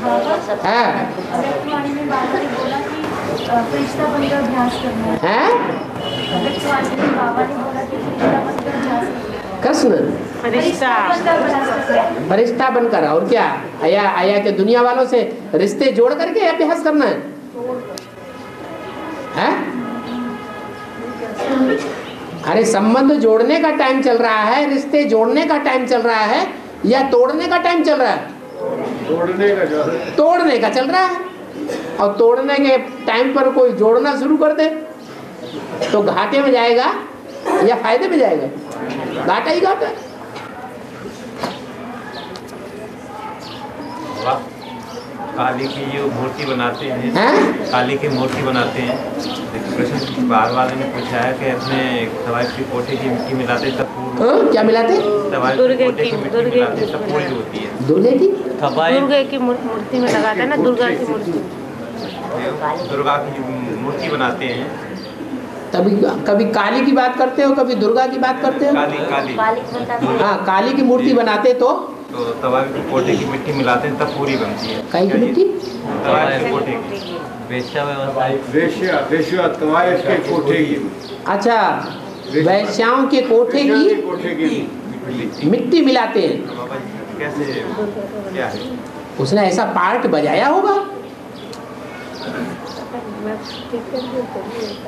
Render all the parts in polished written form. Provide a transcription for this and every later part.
हाँ अव्यक्तवाणी में बाबा ने बोला कि फरिश्ता बनकर अभ्यास करना है। हैं? अव्यक्तवाणी में बाबा ने बोला कि फरिश्ता बनकर अभ्यास करना है। कृष्ण फरिश्ता बनकर अभ्यास करना है। फरिश्ता बनकर, और क्या? आया आया के दुनिया वालों से रिश्ते जोड़ करके अभ्यास करना है? हैं? अरे संबंध जोड़ने का टाइम चल रहा है, रिश्ते जोड़ने का टाइम चल रहा है, या तोड़ने का टाइम चल रहा है? तोड़ने का चल रहा है। और तोड़ने के टाइम पर कोई जोड़ना शुरू कर दे तो घाटे में जाएगा या फायदे में जाएगा? घाटा ही घाटा। काली की जो मूर्ति बनाते हैं, हैं? काली की मूर्ति बनाते हैं, कृष्ण बार बार ने पूछा है कि अपने तवाइफ की कोठे की मिट्टी मिलाते तब क्या मिलाते? तवाइफ की कोठे की मिट्टी मिलाते तब पूरी होती है। दुर्गे की दुर्गा की मूर्ति में लगाते हैं ना, दुर्गा की मूर्ति, दुर्गा की मूर्ति बनाते हैं। तभी कभी काली की बात करते हो, कभी दुर्गा की बात करते हो। काली काली हाँ, काली की मूर्ति बनाते तो तवाइफ की कोठे की मिट्टी मिलाते हैं तब पूरी बनती है। काली की मिट्टी तवाइफ की कोठे की वेश्या तवाइफ के कोठे की। अच्छा, वैश्याओं के कोठे की मिट्टी मिलाते हैं। बाबा जी कैसे, क्या है? उसने ऐसा पार्ट बजाया होगा,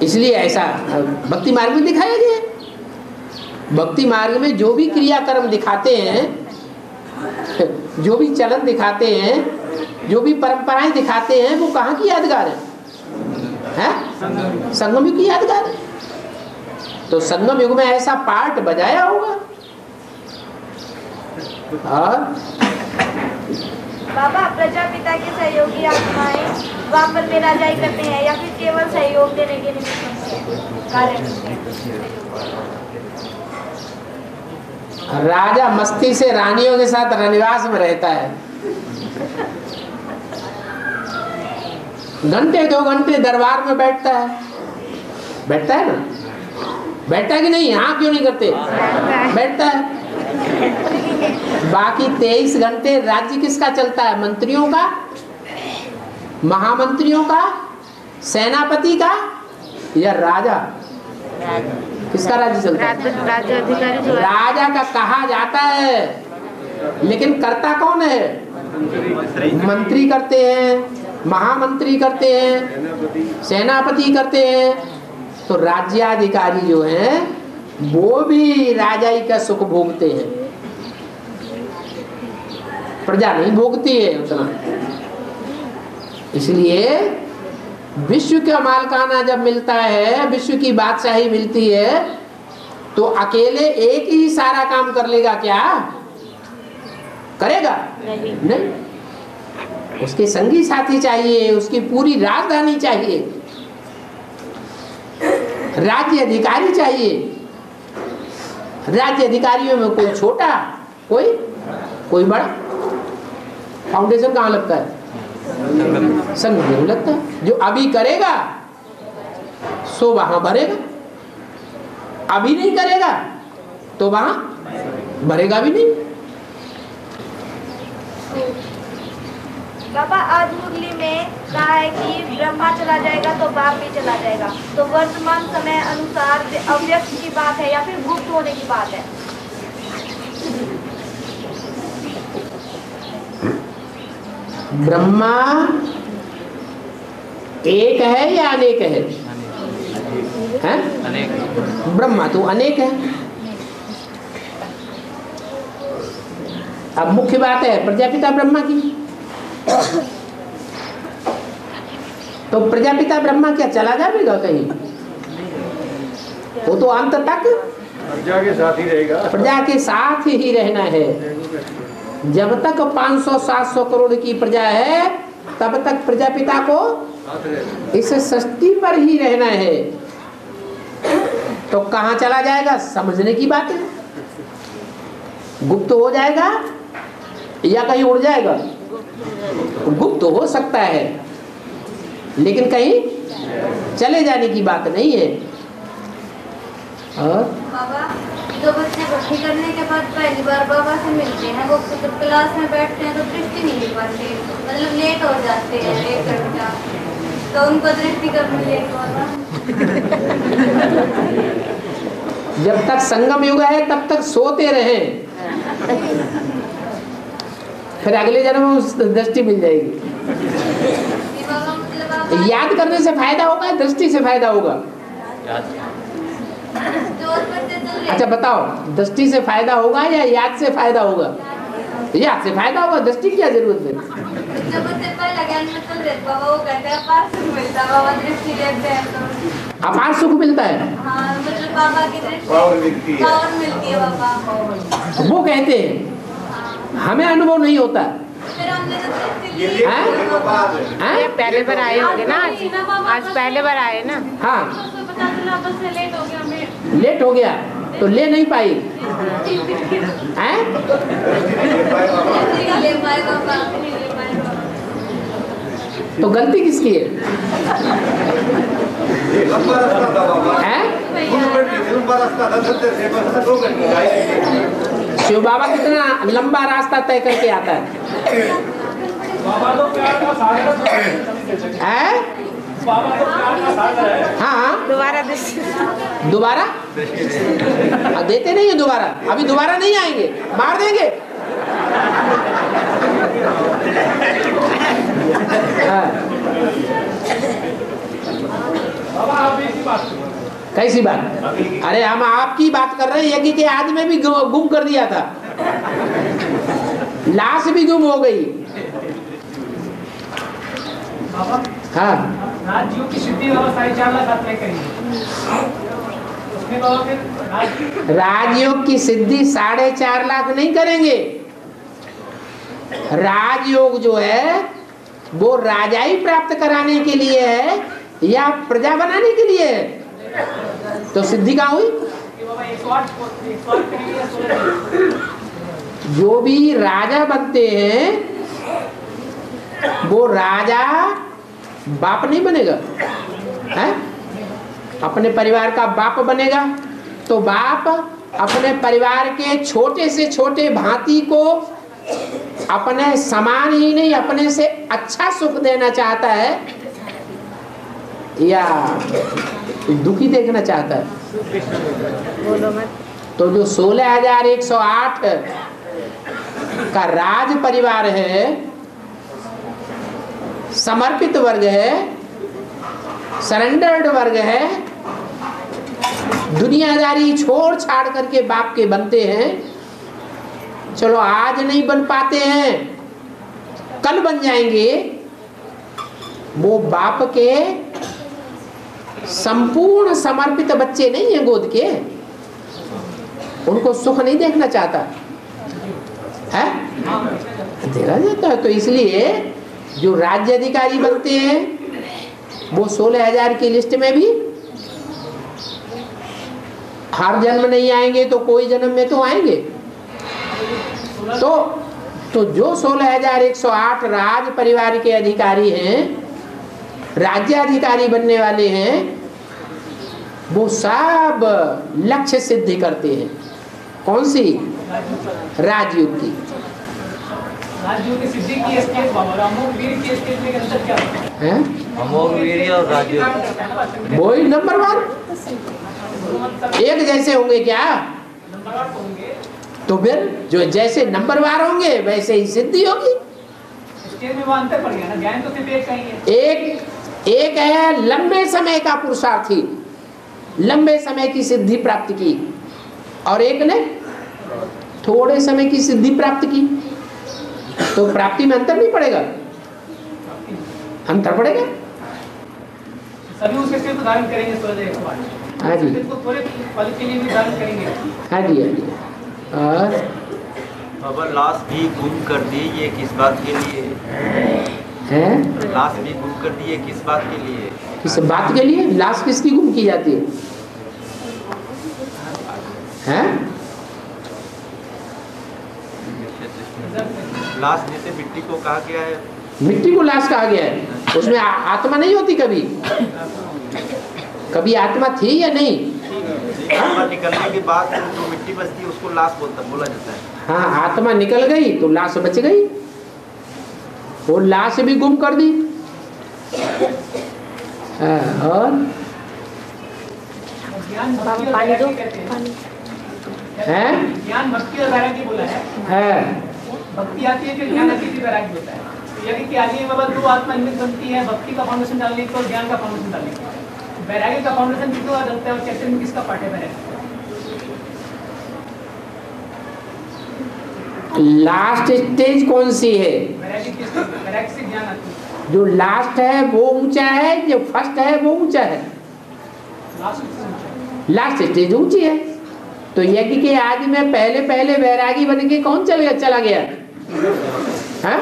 इसलिए ऐसा भक्ति मार्ग में दिखाया गया है। भक्ति मार्ग में जो भी क्रियाकर्म दिखाते हैं, जो भी चलन दिखाते हैं, जो भी परंपराएं दिखाते हैं, वो कहाँ की यादगार है? संगम युग की यादगार है। तो संगम युग में ऐसा पार्ट बजाया होगा। और बाबा, प्रजापिता के सहयोगी आत्माएं वापस में राजाई करते हैं या फिर केवल सहयोग देने के कार्य? राजा मस्ती से रानियों के साथ रनिवास में रहता है, घंटे 2 घंटे दरबार में बैठता है ना? बैठता है कि नहीं? हाँ क्यों नहीं करते? बैठता है। बाकी 23 घंटे राज्य किसका चलता है? मंत्रियों का, महामंत्रियों का, सेनापति का, या राजा? किसका राज्य चलता है? राजा का कहा जाता है, लेकिन करता कौन है? मंत्री करते हैं, महामंत्री करते हैं, सेनापति करते हैं। तो राज्याधिकारी जो हैं वो भी राजाई का सुख भोगते हैं, प्रजा नहीं भोगती है उतना। इसलिए विश्व का मालकाना जब मिलता है, विश्व की बादशाही मिलती है, तो अकेले एक ही सारा काम कर लेगा क्या? करेगा? नहीं। उसके संगी साथी चाहिए, उसकी पूरी राजधानी चाहिए, राज्य अधिकारी चाहिए। राज्य अधिकारियों में कोई छोटा, कोई बड़ा। फाउंडेशन कहाँ लगता है? संघ में लगता है। जो अभी करेगा सो वहां भरेगा, अभी नहीं करेगा तो वहां भरेगा भी नहीं। बाबा, आज मुरली में कहा है कि ब्रह्मा चला जाएगा तो बाप भी चला जाएगा, तो वर्तमान समय अनुसार अव्यक्त की बात है या फिर गुप्त होने की बात है? ब्रह्मा एक है या अनेक है? अनेक। ब्रह्मा तो अनेक है। अब मुख्य बात है प्रजापिता ब्रह्मा की। तो प्रजापिता ब्रह्मा क्या चला जाएगा कहीं? वो तो अंत तक प्रजा के साथ ही रहेगा, प्रजा के साथ ही रहना है। जब तक 500-700 करोड़ की प्रजा है तब तक प्रजापिता को इस सृष्टि पर ही रहना है। तो कहाँ चला जाएगा समझने की बात है। गुप्त हो जाएगा या कहीं उड़ जाएगा? गुप्त हो सकता है, लेकिन कहीं चले जाने की बात नहीं है। और बाबा, जो बच्चे भक्ति करने के बाद पहली बार बाबा से मिलते हैं, वो जब क्लास में बैठते हैं तो दृष्टि नहीं ले पाते, मतलब लेट हो जाते हैं 1 घंटा, तो उनको दृष्टि कब मिलेगी? जब तक संगम युग है तब तक सोते रहे, फिर अगले जन्म में दृष्टि मिल जाएगी। याद करने से फायदा होगा, दृष्टि से फायदा होगा? अच्छा बताओ, दृष्टि से फायदा होगा या याद से फायदा होगा? याद से फायदा होगा, दृष्टि की क्या जरूरत है? अपार सुख मिलता है, वो कहते हैं, हमें अनुभव नहीं होता। पहले बार आए होंगे ना, आज पहले बार आए ना। हाँ, लेट हो गया तो ले नहीं पाई हैं? तो गलती किसकी है? शिव बाबा कितना लंबा रास्ता तय करके आता है? हाँ, दोबारा देते नहीं है, दोबारा अभी दोबारा नहीं आएंगे, मार देंगे। कैसी बात? अरे हम आपकी बात कर रहे हैं। यज्ञ के आदि में भी गुम कर दिया था, लाश भी गुम हो गई। हाँ, राजयोग की सिद्धि बाबा 4.5 लाख तय करेंगे। राजयोग की सिद्धि 4.5 लाख नहीं करेंगे। राजयोग जो है वो राजाई प्राप्त कराने के लिए है या प्रजा बनाने के लिए है? तो सिद्धि कहाँ हुई? जो भी राजा बनते हैं वो राजा बाप नहीं बनेगा है? अपने परिवार का बाप बनेगा तो बाप अपने परिवार के छोटे से छोटे भांति को अपने समान ही नहीं, अपने से अच्छा सुख देना चाहता है या दुखी देखना चाहता है? तो जो 16,108 का राज परिवार है, समर्पित वर्ग है, सरेंडर्ड वर्ग है, दुनियादारी छोड़ छाड़ करके बाप के बनते हैं। चलो आज नहीं बन पाते हैं, कल बन जाएंगे। वो बाप के संपूर्ण समर्पित बच्चे नहीं हैं गोद के, उनको सुख नहीं देखना चाहता है, देखा जाता है। तो इसलिए जो राज्य अधिकारी बनते हैं वो 16,000 की लिस्ट में भी हर जन्म नहीं आएंगे तो कोई जन्म में तो आएंगे। तो जो 16,108 राज परिवार के अधिकारी हैं, राज्याधिकारी बनने वाले हैं, वो सब लक्ष्य सिद्धि करते हैं। कौन सी? राजयोग की। राजयोग की सिद्धि की स्टेज बाबा, अमोघ वीर की स्टेज में अंतर क्या है? अमोघ वीर और राजयोग वही नंबर 1 एक जैसे होंगे क्या? तो फिर जो जैसे नंबरवार होंगे वैसे ही सिद्धि होगी। स्टेज में वो अंतर पड़ गया ना, ज्ञान तो सिर्फ एक ही है। एक है लंबे समय का पुरुषार्थी, लंबे समय की सिद्धि प्राप्त की, और एक ने थोड़े समय की सिद्धि प्राप्त की। तो प्राप्ति में अंतर नहीं पड़ेगा? अंतर पड़ेगा। सभी उसके सिर्फ धारण करेंगे 16,000। हाँ जी, थोड़े पल के लिए भी धारण करेंगे। हाँ जी, हाँ जी। और बाबा लाश भी गुम कर दी, ये किस बात के लिए है? लाश भी गुम कर दी, ये किस बात के लिए? किस बात के लिए? लाश किसकी गुम की जाती है? हैं? लाश जैसे मिट्टी को कहा गया है, मिट्टी को लाश कहा गया है, उसमें आत्मा नहीं होती कभी? कभी आत्मा थी या नहीं? आत्मा निकलने के बाद जो मिट्टी बचती है उसको लाश बोला जाता है। हाँ, आत्मा निकल गई तो लाश बच गई, वो लाश भी गुम कर दी। और ज्ञान भक्ति और वैराग्य कहते हैं। ज्ञान भक्ति और वैराग्य बोला है। भक्ति आती है फिर ज्ञान आती है फिर वैराग्य होता है। तो यदि कि आगे बाबा दो आत्मा इनमें बनती है, भक्ति का फाउंडेशन डालने को और ज्ञान का फाउंडेशन डालने को। वैराग्य का फाउंडेशन कितना बार डलता है और चैप्टर में किसका पार्ट है वैराग्य? लास्ट स्टेज कौन सी है? वैराग्य किस? वैराग्य से ज्ञान आती है। जो लास्ट है वो ऊंचा है, जो फर्स्ट है वो ऊंचा है। लास्ट स्टेज ऊंची है। तो यज्ञ के आदि में पहले पहले वैरागी बन के कौन चला गया? हाँ?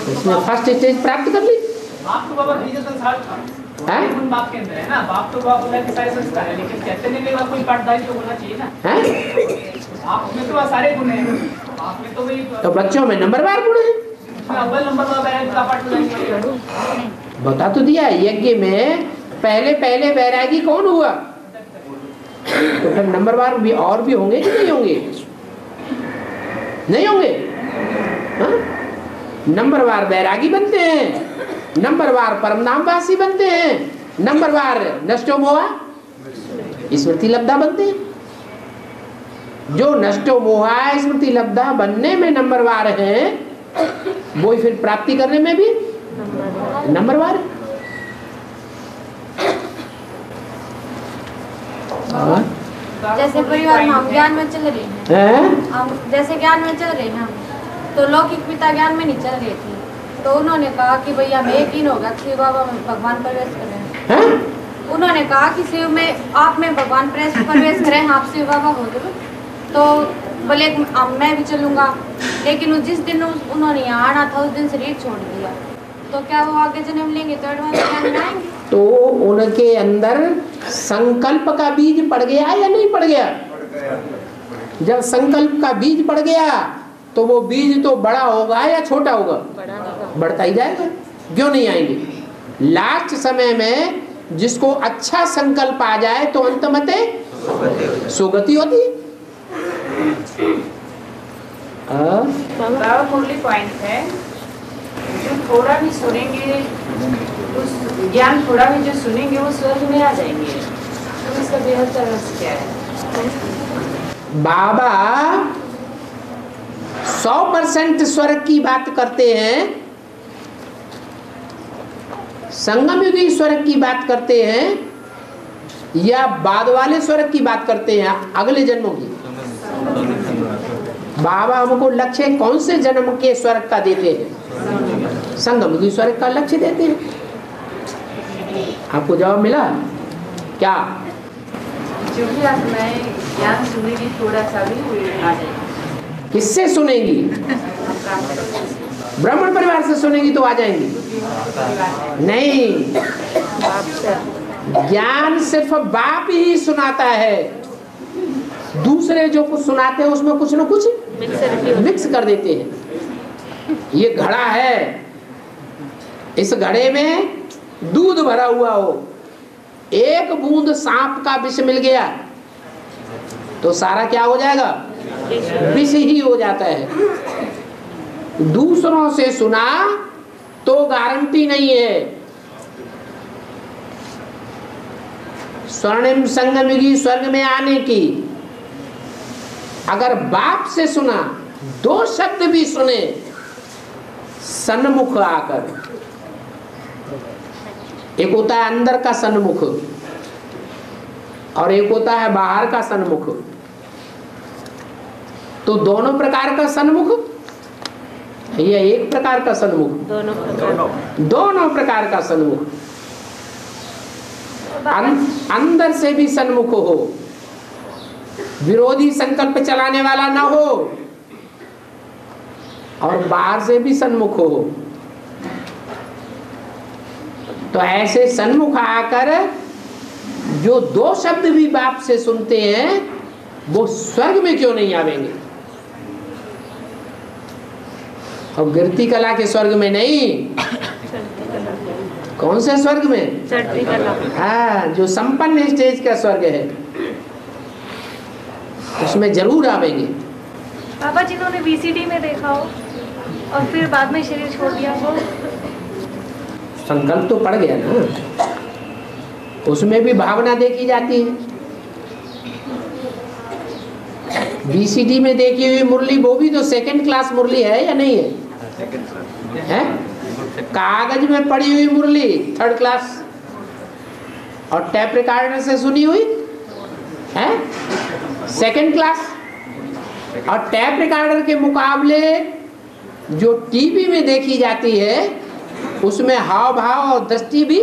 इसने फर्स्ट स्टेज प्राप्त कर ली। बाप तो बाबा बीज संसार गुण बाप के अंदर है ना। बाप तो बाप बोला कि सारे संस्कार है, लेकिन चैतन्य में कोई पाठदारी तो होना चाहिए ना। आप में तो सारे गुण हैं, आप में तो वही तो बच्चों में नंबरवार गुण है। अव्वल नंबर का पाठ बता तो दिया। यज्ञ में पहले पहले वैरागी कौन हुआ? तो फिर नंबरवार भी और भी होंगे कि नहीं होंगे? नहीं होंगे। हाँ? नंबरवार वैरागी बनते हैं, नंबरवार परमधामवासी बनते हैं, नंबरवार नष्टो मोहा स्मृति लब्धा बनते हैं। जो नष्टो मोहा स्मृति लब्धा बनने में नंबरवार हैं, वो फिर प्राप्ति करने में भी नंबरवार है। जैसे परिवार में हम ज्ञान में चल रहे हैं, हम जैसे ज्ञान में चल रहे हैं हम, तो लौकिक पिता ज्ञान में नहीं चल रही थी, तो उन्होंने कहा कि भैया हमें यकीन होगा शिव बाबा में भगवान प्रवेश कर रहे हैं। उन्होंने कहा कि शिव में आप में भगवान प्रवेश करें, आप शिव बाबा हो गए। तो बोले मैं भी चलूँगा, लेकिन जिस दिन उन्होंने यहाँ आना था उस दिन शरीर छोड़ दिया। तो क्या वो आगे जन्म लेंगे तो एडवांस ज्ञान में आएंगे? तो उनके अंदर संकल्प का बीज पड़ गया या नहीं पड़ गया? जब संकल्प का बीज पड़ गया तो वो बीज तो बड़ा होगा या छोटा होगा? बढ़ता ही जाएगा। क्यों नहीं आएंगे? लास्ट समय में जिसको अच्छा संकल्प आ जाए तो अंतमते सुगति होती है। मुरली पॉइंट है, जो थोड़ा भी सुनेंगे, उस ज्ञान थोड़ा भी जो सुनेंगे वो स्वर्ग में आ जाएंगे। तो इसका बेहद रहस्य क्या है? बाबा 100% स्वर्ग की बात करते हैं, संगम युगी स्वर्ग की बात करते हैं, या बाद वाले स्वर्ग की बात करते हैं, अगले जन्मों की? बाबा हमको लक्ष्य कौन से जन्म के स्वर्ग का देते हैं? संगम युगी स्वर्ग का लक्ष्य देते हैं। आपको जवाब मिला क्या? जो भी आप ज्ञान सुनेगी थोड़ा सा भी आ जाएगा। किससे सुनेंगी? ब्राह्मण परिवार से सुनेंगी तो आ जाएंगी? नहीं, ज्ञान सिर्फ बाप ही सुनाता है। दूसरे जो कुछ सुनाते हैं उसमें कुछ न कुछ मिक्स कर देते हैं। ये घड़ा है, इस घड़े में दूध भरा हुआ हो, एक बूंद सांप का विष मिल गया तो सारा क्या हो जाएगा? विष ही हो जाता है। दूसरों से सुना तो गारंटी नहीं है। स्वर्णिम संगम युगी स्वर्ग में आने की, अगर बाप से सुना, 2 शब्द भी सुने सन्मुख आकर, एक होता है अंदर का सन्मुख और एक होता है बाहर का सन्मुख। तो दोनों प्रकार का सन्मुख या एक प्रकार का सन्मुख? दोनों प्रकार का सन्मुख। अंदर से भी सन्मुख हो, विरोधी संकल्प चलाने वाला ना हो, और बाहर से भी सन्मुख हो। तो ऐसे सन्मुख आकर जो 2 शब्द भी बाप से सुनते हैं वो स्वर्ग में क्यों नहीं आवेंगे? और गिरती कला के स्वर्ग में नहीं, कौन से स्वर्ग में? हाँ, जो संपन्न स्टेज का स्वर्ग है उसमें जरूर आवेंगे। बाबा जिन्होंने VCD में देखा हो और फिर बाद में शरीर छोड़ दिया हो, संकल्प तो पड़ गया ना, उसमें भी भावना देखी जाती है। VCD में देखी हुई मुरली वो भी तो सेकंड क्लास मुरली है या नहीं है? हैं? कागज में पड़ी हुई मुरली थर्ड क्लास, और टैप रिकॉर्डर से सुनी हुई है सेकंड क्लास। और टैप रिकॉर्डर के मुकाबले जो टीवी में देखी जाती है उसमें हाव भाव और दृष्टि भी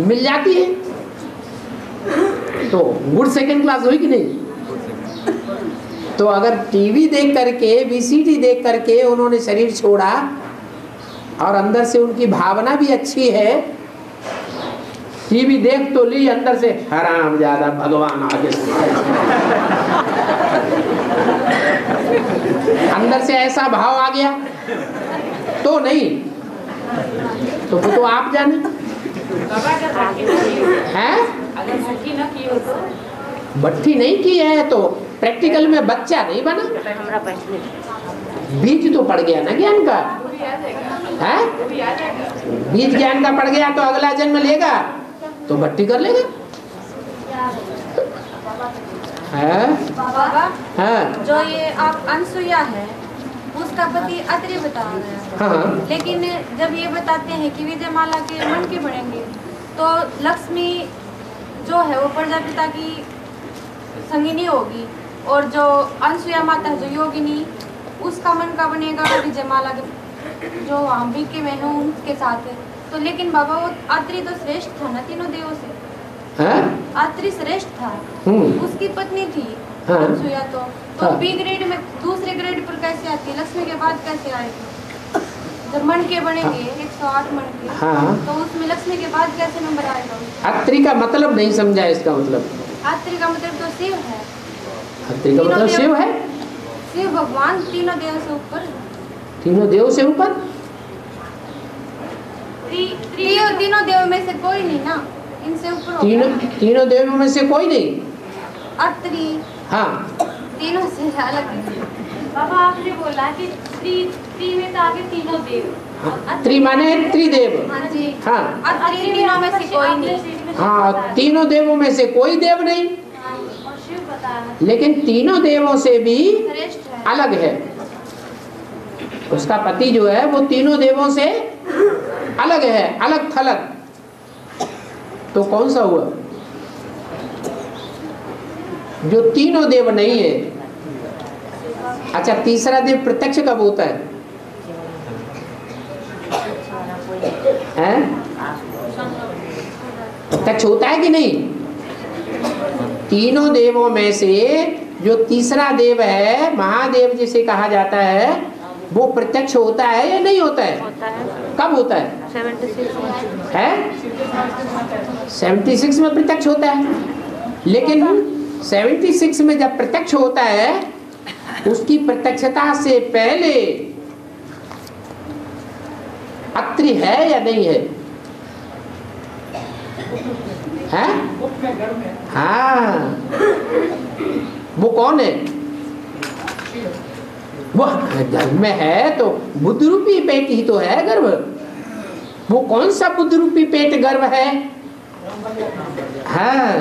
मिल जाती है, तो गुड सेकंड क्लास हुई कि नहीं? तो अगर टीवी देख करके, VCD देख करके उन्होंने शरीर छोड़ा और अंदर से उनकी भावना भी अच्छी है, टीवी देख तो ली, अंदर से हराम ज्यादा भगवान आगे अंदर से ऐसा भाव आ गया तो नहीं, तो वो तो आप जाने हैं। भट्टी नहीं की है तो प्रैक्टिकल में बच्चा नहीं बना, बीज तो पड़ गया ना ज्ञान का, है? बीज ज्ञान का पड़ गया तो अगला जन्म लेगा तो भट्टी कर लेगा। है? बाबा, जो ये आप अनसुईया है उसका पति अत्रि बता रहे हैं। हाँ। लेकिन जब ये बताते हैं कि विजयमाला के मन के बनेंगे तो लक्ष्मी जो है वो प्रजापिता की संगिनी होगी, और जो अनसुईया माता है जो योगिनी उसका मन का बनेगा विजयमाला के जो अंबिके में है उनके साथ है। तो लेकिन बाबा वो अत्रि तो श्रेष्ठ था ना तीनों देवों से, अत्रि श्रेष्ठ था, उसकी पत्नी थी अनसुईया, तो बी ग्रेड में दूसरे ग्रेड पर कैसे आती, लक्ष्मी के बाद कैसे आएगी? जब मन के बनेंगे 108 मन के, तो उसमें लक्ष्मी के बाद कैसे नंबर आएगा? अत्रि का मतलब नहीं समझा, इसका मतलब अत्रि का मतलब तो शिव है। अत्रि का मतलब शिव है, शिव भगवान तीनों देव से ऊपर, तीनों देव से ऊपर, तीनों देव में से कोई नहीं ना, इनसे ऊपर तीनों देव में से कोई नहीं। अत्रि हाँ, तीनों से अलग है। बाबा आपने बोला कि त्रि में तो आगे तीनों देव, त्रि माने त्रिदेव। हाँ जी, हाँ, अत्रि तीनों में से कोई नहीं। हाँ, तीनों देवों में से कोई देव नहीं, और शिव बता रहा, लेकिन तीनों देवों से भी श्रेष्ठ है, अलग है। उसका पति जो है वो तीनों देवों से अलग है, अलग थलग। तो कौन सा हुआ जो तीनों देव नहीं है? अच्छा, तीसरा देव प्रत्यक्ष कब होता है? प्रत्यक्ष होता है कि नहीं? तीनों देवों में से जो तीसरा देव है, महादेव जिसे कहा जाता है, वो प्रत्यक्ष होता है या नहीं होता है? होता है। कब होता है? 76 है 76 में प्रत्यक्ष होता है। लेकिन 76 में जब प्रत्यक्ष होता है, उसकी प्रत्यक्षता से पहले अत्रि है या नहीं है? हैं? हाँ, वो कौन है? वो गर्भ में है तो बुद्ध रूपी पेट ही तो है गर्भ। वो कौन सा बुद्ध रूपी पेट गर्भ है? हाँ,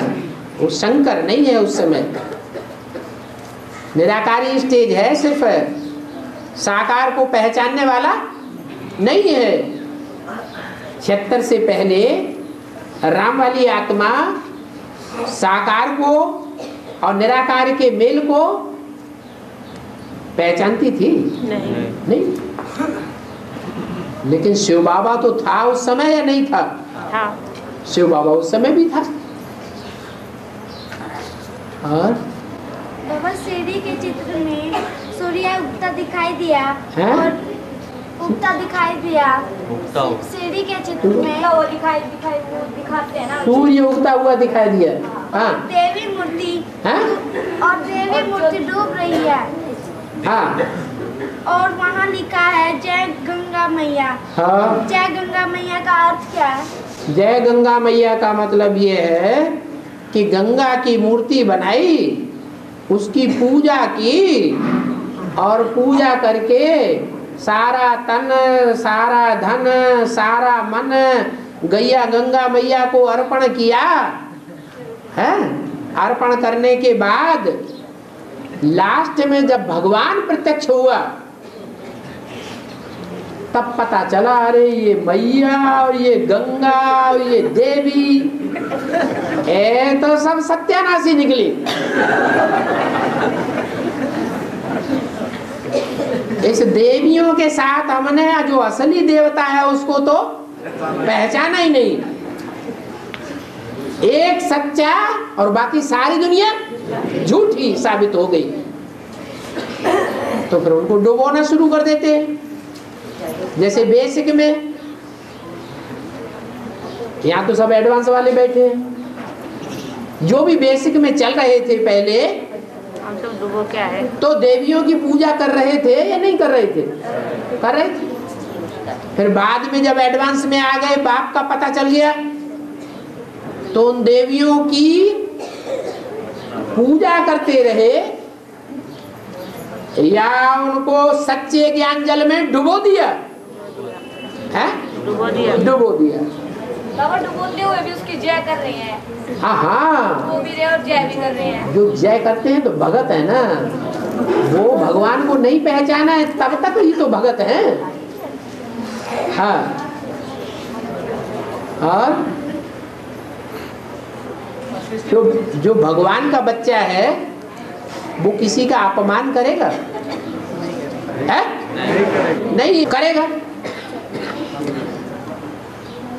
वो शंकर नहीं है उस समय, निराकारी स्टेज है, सिर्फ साकार को पहचानने वाला नहीं है। 76 से पहले राम वाली आत्मा साकार को और निराकार के मेल को पहचानती थी? नहीं। लेकिन शिव बाबा तो था उस समय या नहीं था? शिव बाबा उस समय भी था। और बाबा सीढ़ी के चित्र में सूर्य उगता दिखाई दिया है? और उगता दिखाई दिया। सीढ़ी के चित्र में वो दिखाते हैं ना, सूर्य उगता हुआ दिखाई दिया। हाँ, देवी मूर्ति हाँ? और देवी मूर्ति डूब रही है। हाँ, और वहाँ लिखा है जय गंगा मैया। हाँ, जय गंगा मैया का अर्थ क्या है? जय गंगा मैया का मतलब ये है कि गंगा की मूर्ति बनाई, उसकी पूजा की, और पूजा करके सारा तन, सारा धन, सारा मन गैया गंगा मैया को अर्पण किया है। अर्पण करने के बाद लास्ट में जब भगवान प्रत्यक्ष हुआ तब पता चला, अरे ये मैया और ये गंगा और ये देवी, ये तो सब सत्यानाशी निकली। इस देवियों के साथ हमने जो असली देवता है उसको तो पहचाना ही नहीं। एक सच्चा और बाकी सारी दुनिया झूठी साबित हो गई। तो फिर उनको डुबोना शुरू कर देते हैं। जैसे बेसिक में, यहाँ तो सब एडवांस वाले बैठे हैं, जो भी बेसिक में चल रहे थे पहले, हम सब डुबो क्या है, तो देवियों की पूजा कर रहे थे या नहीं कर रहे थे? कर रहे थे। फिर बाद में जब एडवांस में आ गए, बाप का पता चल गया, तो उन देवियों की पूजा करते रहे या उनको सच्चे ज्ञान जल में डुबो दिया है? डुबो दिया। डुबो दिया। बाबा डुबोते हुए भी उसकी जय कर रहे हैं। हाँ हाँ, वो भी रहे और जय भी कर रहे हैं। जो जय करते हैं तो भगत है ना, वो भगवान को नहीं पहचाना है तब तक ही तो भगत है। हाँ, और जो भगवान का बच्चा है वो किसी का अपमान करेगा? है? नहीं करेगा।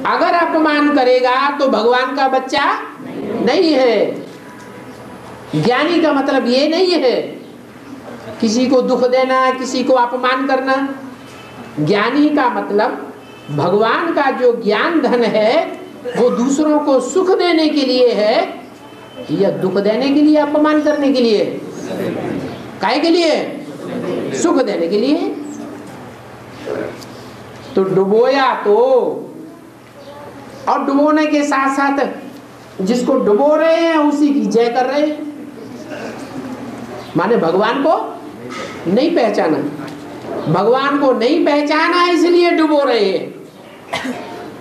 अगर अपमान करेगा तो भगवान का बच्चा नहीं है। ज्ञानी का मतलब ये नहीं है किसी को दुख देना, किसी को अपमान करना। ज्ञानी का मतलब भगवान का जो ज्ञान धन है वो दूसरों को सुख देने के लिए है या दुख देने के लिए, अपमान करने के लिए? काहे के लिए? सुख देने के लिए। तो डुबोया तो, और डुबोने के साथ साथ जिसको डुबो रहे हैं उसी की जय कर रहे हैं। माने भगवान को नहीं पहचाना, भगवान को नहीं पहचाना इसलिए डुबो रहे हैं,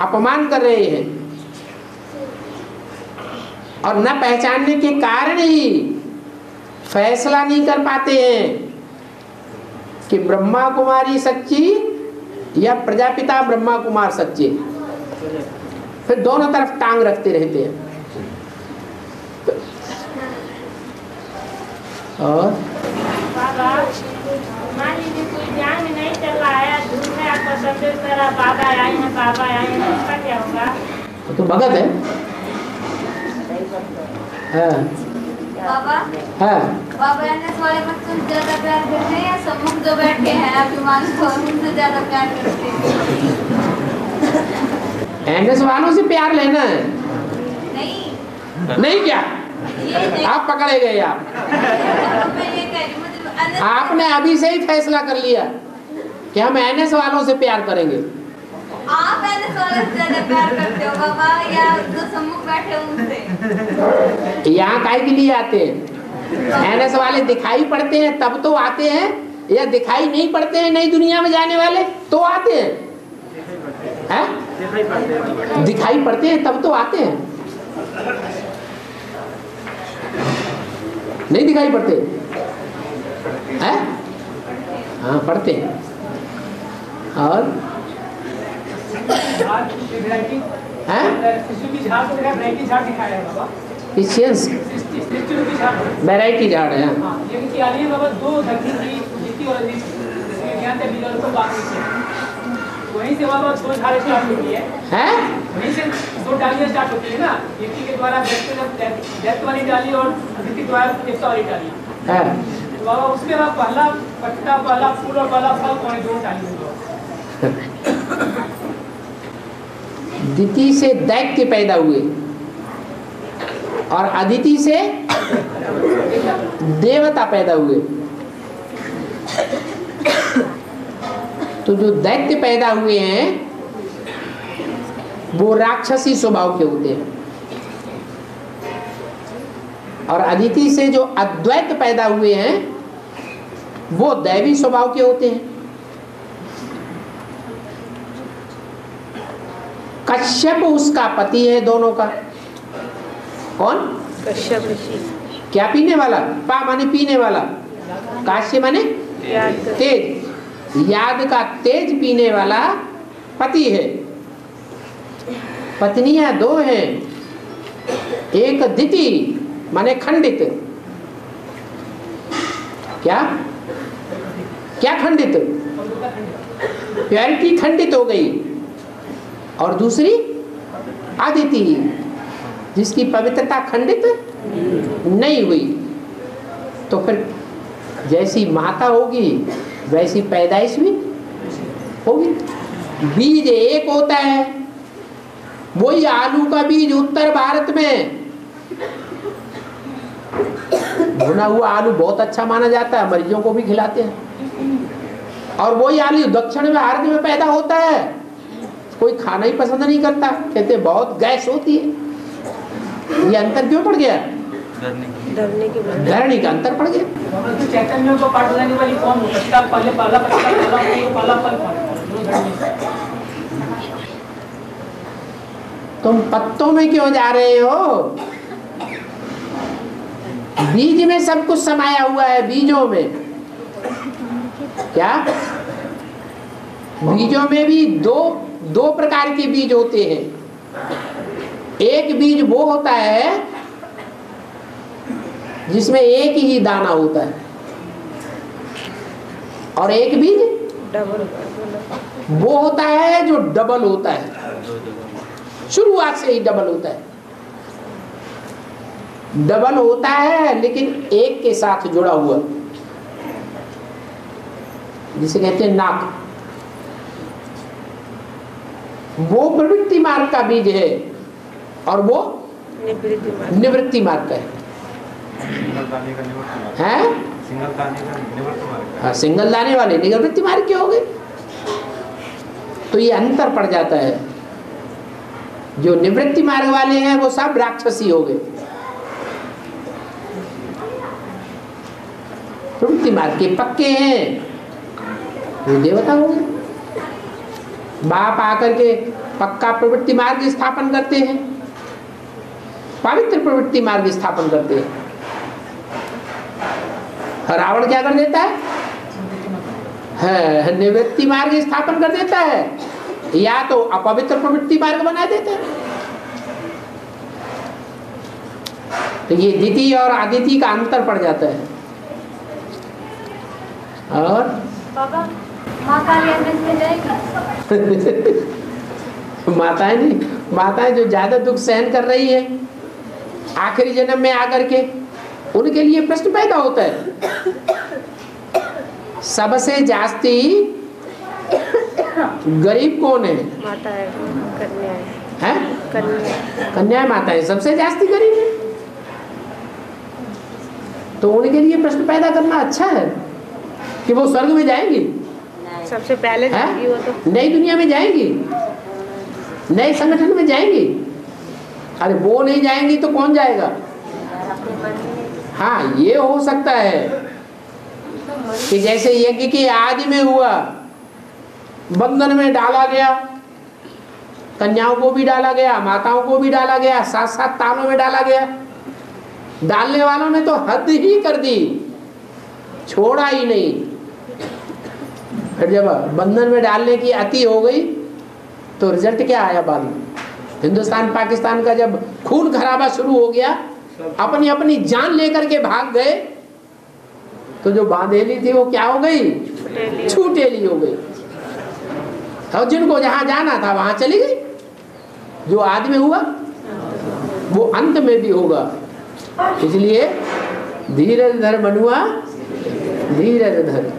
अपमान कर रहे हैं। और न पहचानने के कारण ही फैसला नहीं कर पाते हैं कि ब्रह्मा कुमारी सच्ची या प्रजापिता ब्रह्मा कुमार सच्चे। फिर दोनों तरफ टांग रखते रहते हैं। और मान लीजिए कोई ध्यान में नहीं चल रहा है, धूप में आपको संदेश करा बाबा आए हैं, बाबा आए हैं, उसका क्या होगा? तो भगत है। बाबा हाँ, बाबा एनएस वाले बच्चों से ज्यादा प्यार करते हैं या सम्मुख जो बैठे हैं अभिमान को उनसे ज्यादा प्यार करते हैं? एनएस वालों से प्यार लेना है? नहीं नहीं क्या? ये नहीं। आप पकड़े गए। आप मैं ये कह रही हूँ, मतलब आपने अभी से ही फैसला कर लिया कि हम एनएस वालों से प्यार करेंगे। आप एनएस वाले से ज्यादा प्यार करते हो बाबा या जो सम्मुख बैठे हैं उनसे? यहाँ काहे के लिए आते हैं? एनएस वाले दिखाई पड़ते हैं तब तो आते हैं, या दिखाई नहीं पड़ते हैं नई दुनिया में जाने वाले तो आते हैं? दिखाई पड़ते हैं तब तो आते हैं, नहीं दिखाई पड़ते हैं? हाँ पढ़ते हैं। और वैरायटी झाड़ है। वहीं से बाबा दो झाड़ें स्टार्ट होती है, वहीं से दो डालियाँ स्टार्ट होती है ना, व्यक्ति के द्वारा व्यक्त वाली डाली और व्यक्ति के द्वारा देवता वाली डाली। तो बाबा उसमें आप पहला पत्ता, पहला फूल और पहला फल कौन दोनों डाली? दिति से दैत्य पैदा हुए और अदिति से देवता पैदा हुए। तो जो दैत्य पैदा हुए हैं वो राक्षसी स्वभाव के होते हैं, और अदिति से जो अद्वैत पैदा हुए हैं वो दैवी स्वभाव के होते हैं। कश्यप उसका पति है दोनों का। कौन? कश्यप ऋषि। क्या पीने वाला? पा माने पीने वाला, काश्य माने तेज, याद का तेज पीने वाला पति है। पत्नियां दो हैं, एक दिति माने खंडित। क्या क्या खंडित? प्योरिटी खंडित हो गई, और दूसरी आदिति जिसकी पवित्रता खंडित नहीं हुई। तो फिर जैसी माता होगी वैसी पैदाइश भी होगी। बीज एक होता है, वही आलू का बीज उत्तर भारत में भुना हुआ आलू बहुत अच्छा माना जाता है, मरीजों को भी खिलाते हैं। और वही आलू दक्षिण भारत में पैदा होता है, कोई खाना ही पसंद नहीं करता, कहते बहुत गैस होती है। ये अंतर क्यों पड़ गया? धरनी का अंतर पड़ गया। चैतन्य को पाठ बनाने वाली कौन है? पहले पहला फल। तुम पत्तों में क्यों जा रहे हो? बीज में सब कुछ समाया हुआ है। बीजों में क्या? बीजों में भी दो प्रकार के बीज होते हैं। एक बीज वो होता है जिसमें एक ही दाना होता है, और एक बीज वो होता है जो डबल होता है, शुरुआत से ही डबल होता है। डबल होता है लेकिन एक के साथ जुड़ा हुआ, जिसे कहते हैं नाक। वो प्रवृत्ति मार्ग का बीज है और वो निवृत्ति मार्ग का है। सिंगल दाने वाले निवृत्ति मार्ग के हो गए। तो ये अंतर पड़ जाता है। जो निवृत्ति मार्ग वाले हैं वो सब राक्षसी हो गए, प्रवृत्ति मार्ग के पक्के हैं वो देवता हो गए। बाप आकर के पक्का प्रवृत्ति मार्ग स्थापन करते हैं, पवित्र प्रवृत्ति मार्ग स्थापन करते हैं। रावण क्या कर देता है? निवृत्ति मार्ग स्थापन कर देता है, या तो अपवित्र प्रवृत्ति मार्ग बना देता है। तो ये दिति और आदिति का अंतर पड़ जाता है। और बाबा माँ काली में जाएगी? माताएं नहीं, माताएं जो ज्यादा दुख सहन कर रही है आखिरी जन्म में आकर के, उनके लिए प्रश्न पैदा होता है। सबसे जास्ती गरीब कौन है? माता है, कन्या है? कन्या माता है, सबसे जास्ती गरीब है। तो उनके लिए प्रश्न पैदा करना अच्छा है कि वो स्वर्ग में जाएंगी, सबसे पहले जाएंगी वो तो नई दुनिया में जाएंगी, नए संगठन में जाएंगी। अरे वो नहीं जाएंगी तो कौन जाएगा? हाँ, ये हो सकता है कि जैसे यज्ञ के आदि में हुआ, बंधन में डाला गया, कन्याओं को भी डाला गया, माताओं को भी डाला गया, साथ साथ तालों में डाला गया। डालने वालों ने तो हद ही कर दी, छोड़ा ही नहीं। फिर जब बंधन में डालने की अति हो गई तो रिजल्ट क्या आया बाद में? हिंदुस्तान पाकिस्तान का जब खून खराबा शुरू हो गया, अपनी अपनी जान लेकर के भाग गए, तो जो बांधेली थी वो क्या हो गई? छूटेली हो गई। और जिनको जहां जाना था वहां चली गई। जो आदि में हुआ वो अंत में भी होगा। इसलिए धीरज धर मनुआ, धीरज धर।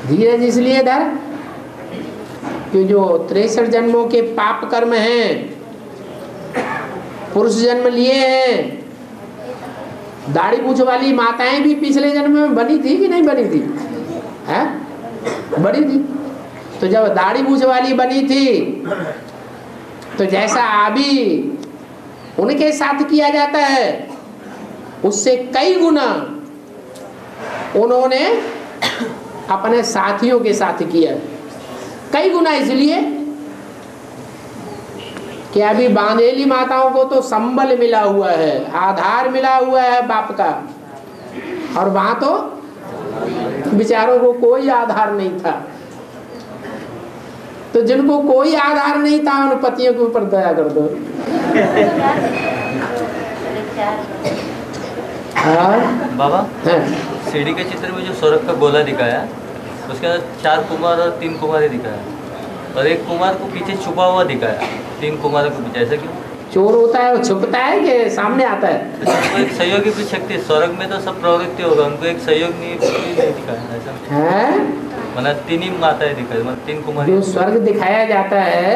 धीरज इसलिए धर कि जो 63 जन्मों के पाप कर्म हैं, पुरुष जन्म लिए हैं। दाढ़ी मूछ वाली माताएं भी पिछले जन्म में बनी थी कि नहीं बनी थी? है, बड़ी थी। तो जब दाढ़ी मूछ वाली बनी थी तो जैसा अभी उनके साथ किया जाता है उससे कई गुना उन्होंने अपने साथियों के साथ किया। कई गुना इसलिए कि अभी बांधेली माताओं को तो संबल मिला हुआ है, आधार मिला हुआ है बाप का, और वहां तो बेचारों को कोई आधार नहीं था। तो जिनको कोई आधार नहीं था उन पतियों के ऊपर दया कर दो। बाबा सीढ़ी के चित्र में जो स्वर्ग का गोला दिखाया उसके अंदर 4 कुमार और 3 कुमारी दिखाया, और एक कुमार को पीछे छुपा हुआ दिखाया 3 कुमारों के पीछे। ऐसा क्यों? चोर होता है वो छुपता है कि सामने आता है? तो एक सहयोगी की शक्ति, स्वर्ग में तो सब प्रवृत्ति होगा, उनको एक सहयोग नहीं दिखाया ऐसा है। मतलब 3 ही माताएं दिखाई, मतलब 3 कुमारी। जो स्वर्ग दिखाया जाता है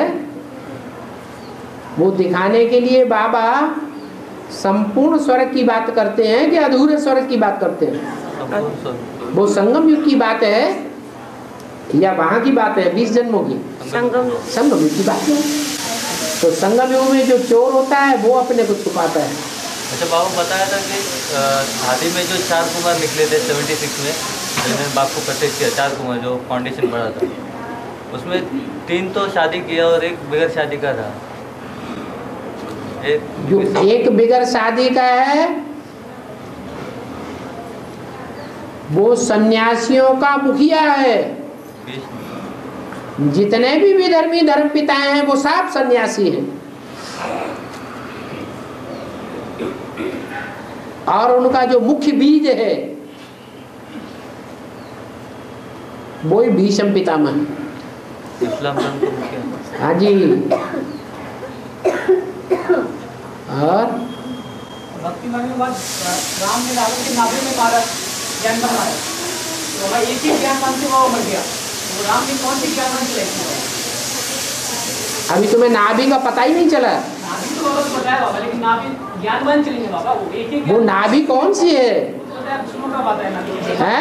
वो दिखाने के लिए बाबा संपूर्ण स्वर्ग की बात करते हैं कि अधूरे स्वर्ग की बात करते हैं? वो संगम युग की बात है या वहां की बात है 20 जन्मों की? संगम युग की बात है। तो संगम युग में जो चोर होता है वो अपने को छुपाता है। अच्छा बाबा बताया था कि शादी में जो 4 कुमार निकले थे 76 में, मैंने बाप को प्रत्यक्ष किया 4 कुमार जो फाउंडेशन पड़ा था, उसमें 3 तो शादी किया और एक बगैर शादी का था। एक बगैर शादी का है वो सन्यासियों का मुखिया है। जितने भी विधर्मी धर्म पिताएं हैं वो सब सन्यासी हैं, और उनका जो मुख्य बीज है वो ही भीष्म पितामह है। इस्लाम धर्म का मुखिया। हाँ जी। और भक्ति मांगने के बाद राम ने रावण के नाभि में मारा, ज्ञान मारा, तो भाई एक ही ज्ञान मान से वो मर गया। तो राम ने कौन सी ज्ञान मान से लेके? अभी तुम्हें नाभि का पता ही नहीं चला? नाभि तो बाबा बताया बाबा, लेकिन नाभि ज्ञान मान चलेंगे बाबा, वो एक ही। वो नाभि कौन सी है? विष्णु का बात है नाभि है।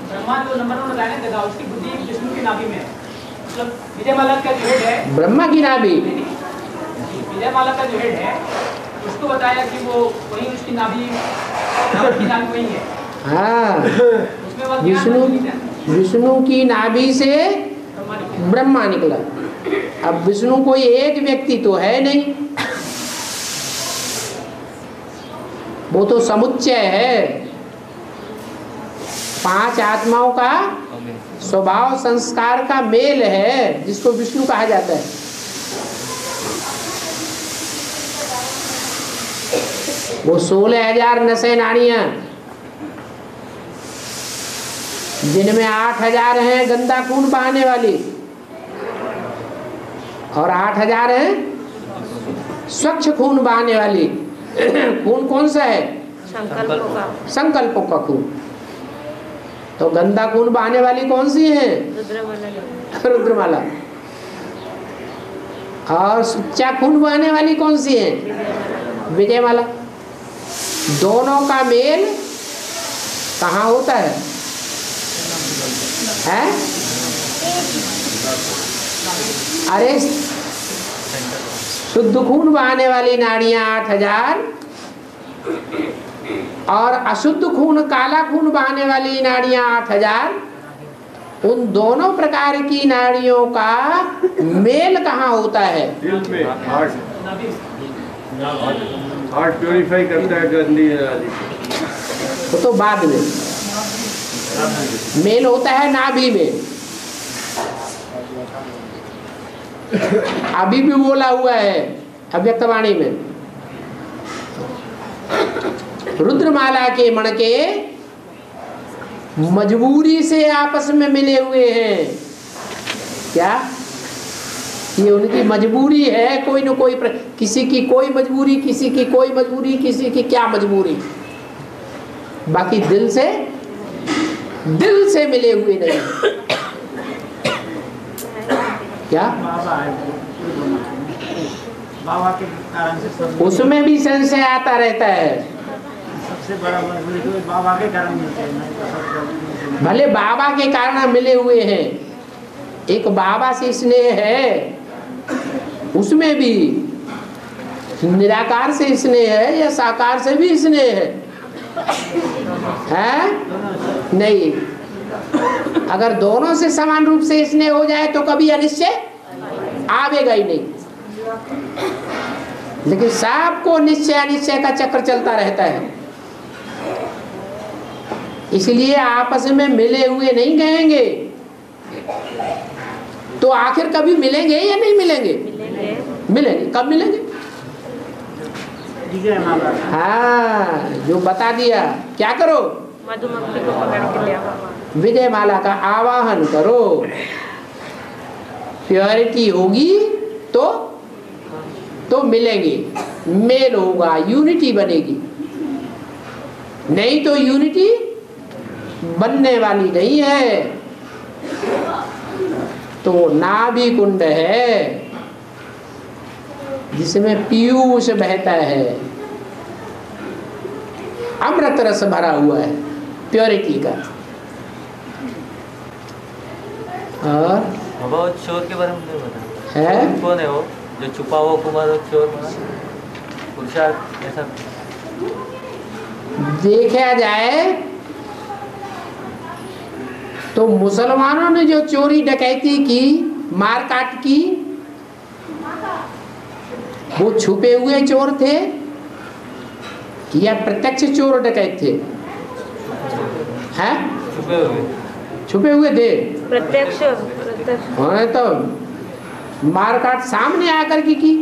ब्रह्मा जो नंबर 1 बताया ना, उसकी बुद्धि विष्णु की नाभि में है। मतलब विजयमाला का जो हेड है ब्रह्मा की नाभि, विजयमाला का जो हेड है उसको बताया कि वो वही उसकी नाभि वही है। हाँ, विष्णु की नाभि से ब्रह्मा निकला। अब विष्णु कोई एक व्यक्ति तो है नहीं, वो तो समुच्चय है। 5 आत्माओं का स्वभाव संस्कार का मेल है जिसको विष्णु कहा जाता है। वो 16,000 नशे नाड़ियां, जिनमें 8,000 हैं गंदा खून बहाने वाली और 8,000 हैं स्वच्छ खून बहाने वाली। खून कौन सा है? संकल्पों का खून। तो गंदा खून बहाने वाली कौन सी है? रुद्रमाला। और सच्चा खून बहाने वाली कौन सी है? विजयमाला। दोनों का मेल कहाँ होता है? हैं? अरे शुद्ध खून बहाने वाली नाड़ियां 8,000 और अशुद्ध खून काला खून बहाने वाली नाड़ियां 8,000। उन दोनों प्रकार की नाड़ियों का मेल कहाँ होता है? दिल में। हार्ट प्योरीफाई करता है गंदी। वो तो बाद में मेल होता है नाभि में। अभी भी बोला हुआ है अव्यक्तवाणी में, रुद्रमाला के मणके मजबूरी से आपस में मिले हुए हैं। क्या ये उनकी मजबूरी है? कोई न कोई किसी की कोई मजबूरी, किसी की कोई मजबूरी, किसी की क्या मजबूरी, बाकी दिल से मिले हुए नहीं। क्या बाबा के कारण से उसमें भी संशय आता रहता है। सबसे बड़ा मजबूरी तो बाबा के कारण मिलते हैं। भले बाबा के कारण मिले हुए हैं, एक बाबा से स्नेह है, उसमें भी निराकार से स्नेह है या साकार से भी स्नेह है? नहीं। अगर दोनों से समान रूप से स्नेह हो जाए तो कभी अनिश्चय आवेगा ही नहीं। लेकिन सबको निश्चय अनिश्चय का चक्र चलता रहता है, इसलिए आपस में मिले हुए नहीं कहेंगे। तो आखिर कभी मिलेंगे या नहीं मिलेंगे? मिलेंगे। कब मिलेंगे? हाँ, जो बता दिया। क्या करो? मधुमक्खी को पकड़ के ले आओ, विजय माला का आवाहन करो। प्योरिटी होगी तो मिलेंगे, मेल होगा, यूनिटी बनेगी। नहीं तो यूनिटी बनने वाली नहीं है। तो नाभि कुंड है जिसमें पीयूष बहता है, अमृत रस भरा हुआ है प्योरिटी का। और बाबा चोर के बारे में बता है, कौन है वो जो छुपा हुआ कुमार और चोर पुरुषार्थ ऐसा देखा जाए तो मुसलमानों ने जो चोरी डकैती की, मारकाट की, वो छुपे हुए चोर थे या प्रत्यक्ष चोर डकैत थे? हैं? छुपे हुए थे। प्रत्यक्ष तो मारकाट सामने आकर की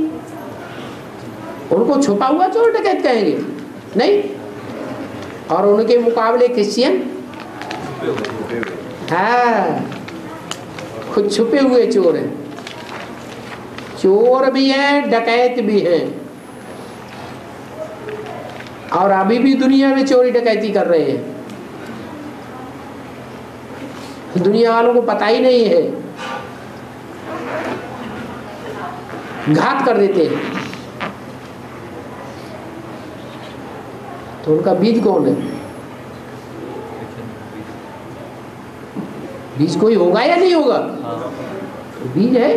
उनको छुपा हुआ चोर डकैत कहेंगे? नहीं। और उनके मुकाबले क्रिश्चियन हाँ, खुद छुपे हुए चोर हैं। चोर भी हैं, डकैत भी हैं, और अभी भी दुनिया में चोरी डकैती कर रहे हैं। दुनिया वालों को पता ही नहीं है, घात कर देते हैं। तो उनका बीज कौन है? बीज कोई होगा या नहीं होगा? बीज है।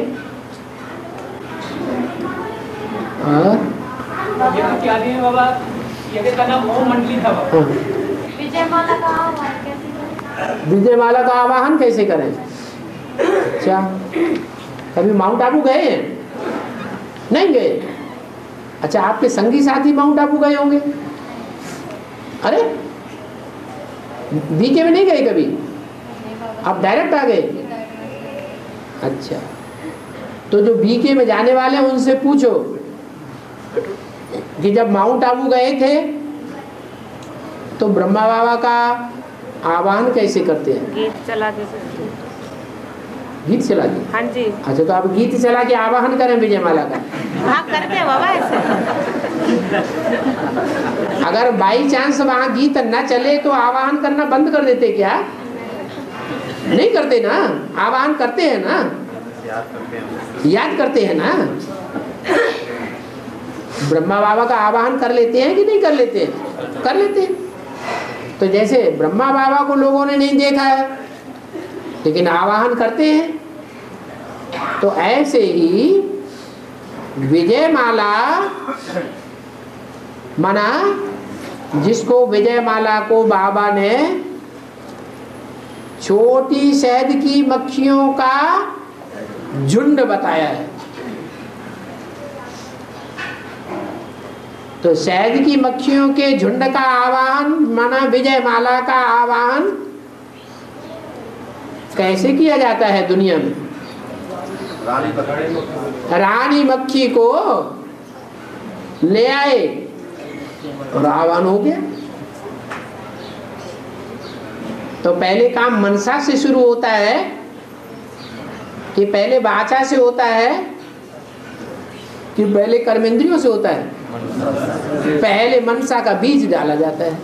क्या दिन बाबा, ये का नाम ओम मंडली था बाबा। विजय माला का आवाहन कैसे करें? विजय माला का आवाहन कैसे करें? अच्छा, कभी माउंट आबू गए हैं? नहीं गए? अच्छा, आपके संगी साथी माउंट आबू गए होंगे? अरे बीके में नहीं गए कभी? आप डायरेक्ट आ गए? अच्छा, तो जो बीके में जाने वाले हैं उनसे पूछो कि जब माउंट आबू गए थे तो ब्रह्मा बाबा का आवाहन कैसे करते हैं? गीत चला के। गीत चला के? हाँ जी। अच्छा, तो आप गीत चला के आवाहन करें विजय माला का? हाँ करते हैं बाबा ऐसे। अगर बाई चांस वहाँ गीत न चले तो आवाहन करना बंद कर देते क्या? नहीं करते ना, आवाहन करते हैं ना, याद करते हैं ना। ब्रह्मा बाबा का आवाहन कर लेते हैं कि नहीं कर लेते हैं? कर लेते हैं। तो जैसे ब्रह्मा बाबा को लोगों ने नहीं देखा है लेकिन आवाहन करते हैं, तो ऐसे ही विजय माला माना जिसको विजय माला को बाबा ने छोटी शहद की मक्खियों का झुंड बताया है। तो शहद की मक्खियों के झुंड का आवाहन माना विजय माला का आवाहन कैसे किया जाता है दुनिया में? रानी मक्खी को ले आए और आह्वान हो गया। तो पहले काम मनसा से शुरू होता है कि पहले वाचा से होता है कि पहले कर्मेंद्रियों से होता है? पहले मनसा का बीज डाला जाता है।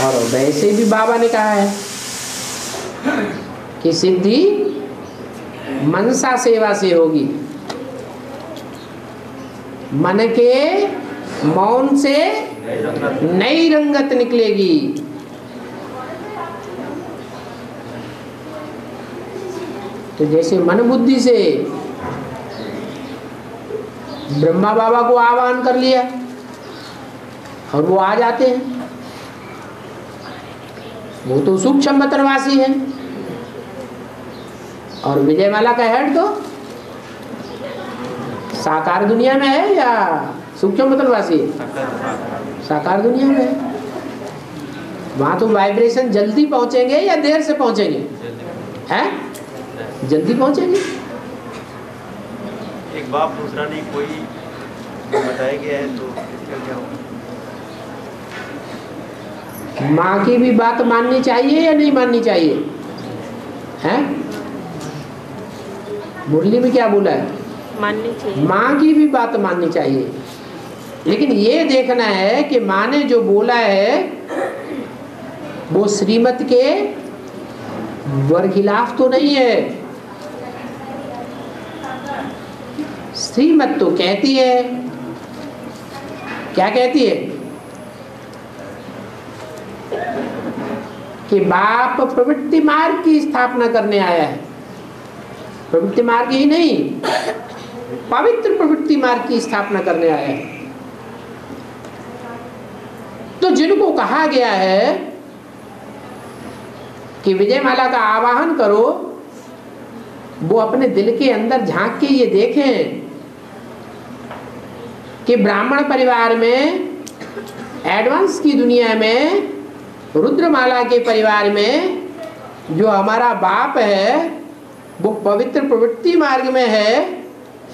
और वैसे भी बाबा ने कहा है कि सिद्धि मनसा सेवा से होगी, मन के मौन से नई रंगत निकलेगी। तो जैसे मन बुद्धि से ब्रह्मा बाबा को आह्वान कर लिया और वो आ जाते हैं, वो तो सूक्ष्म मतरवासी है। और विजयमाला का हेड तो साकार दुनिया में है या सूक्ष्म मतरवासी है? साकार दुनिया में है। वहां तो वाइब्रेशन जल्दी पहुंचेंगे या देर से पहुंचेंगे? हैं? जल्दी पहुंचेंगे। एक बाप दूसरा नहीं कोई बताया गया है तो इसका क्या होगा? माँ की भी बात माननी चाहिए या नहीं माननी चाहिए? हैं? मुरली में क्या बोला है? माननी चाहिए। माँ की भी बात माननी चाहिए, लेकिन ये देखना है कि माँ ने जो बोला है वो श्रीमत के बरखिलाफ तो नहीं है। श्रीमत तो कहती है, क्या कहती है? कि बाप प्रवृत्ति मार्ग की स्थापना करने आया है। प्रवृत्ति मार्ग ही नहीं, पवित्र प्रवृत्ति मार्ग की स्थापना करने आया है। तो जिनको कहा गया है कि विजयमाला का आवाहन करो, वो अपने दिल के अंदर झांक के ये देखें कि ब्राह्मण परिवार में, एडवांस की दुनिया में, रुद्रमाला के परिवार में जो हमारा बाप है वो पवित्र प्रवृत्ति मार्ग में है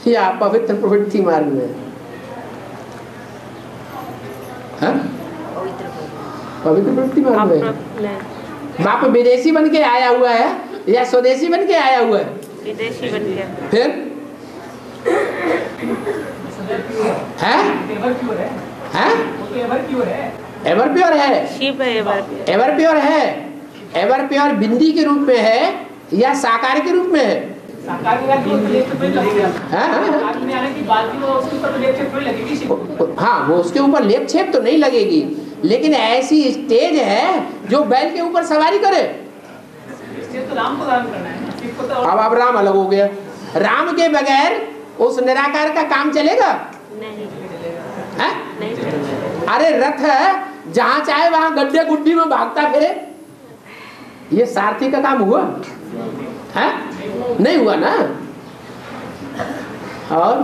या पवित्र प्रवृत्ति मार्ग में है? पवित्र प्रवृत्ति मार्ग में। बाप विदेशी बन के आया हुआ है या स्वदेशी बन के आया हुआ है? विदेशी बन गया। फिर है? एवर प्योर है। शिव है एवर प्योर है। एवर प्योर बिंदी के रूप में है या साकार के रूप में है? हाँ, वो उसके ऊपर लेप छेप तो नहीं लगेगी, लेकिन ऐसी स्टेज है जो बैल के ऊपर सवारी करे। अब राम अलग हो गया। राम के बगैर उस निराकार का काम चलेगा? नहीं। अरे रथ है, जहां चाहे वहां गड्ढे गुड्डी में भागता फिरे, ये सारथी का काम हुआ है? नहीं हुआ ना। और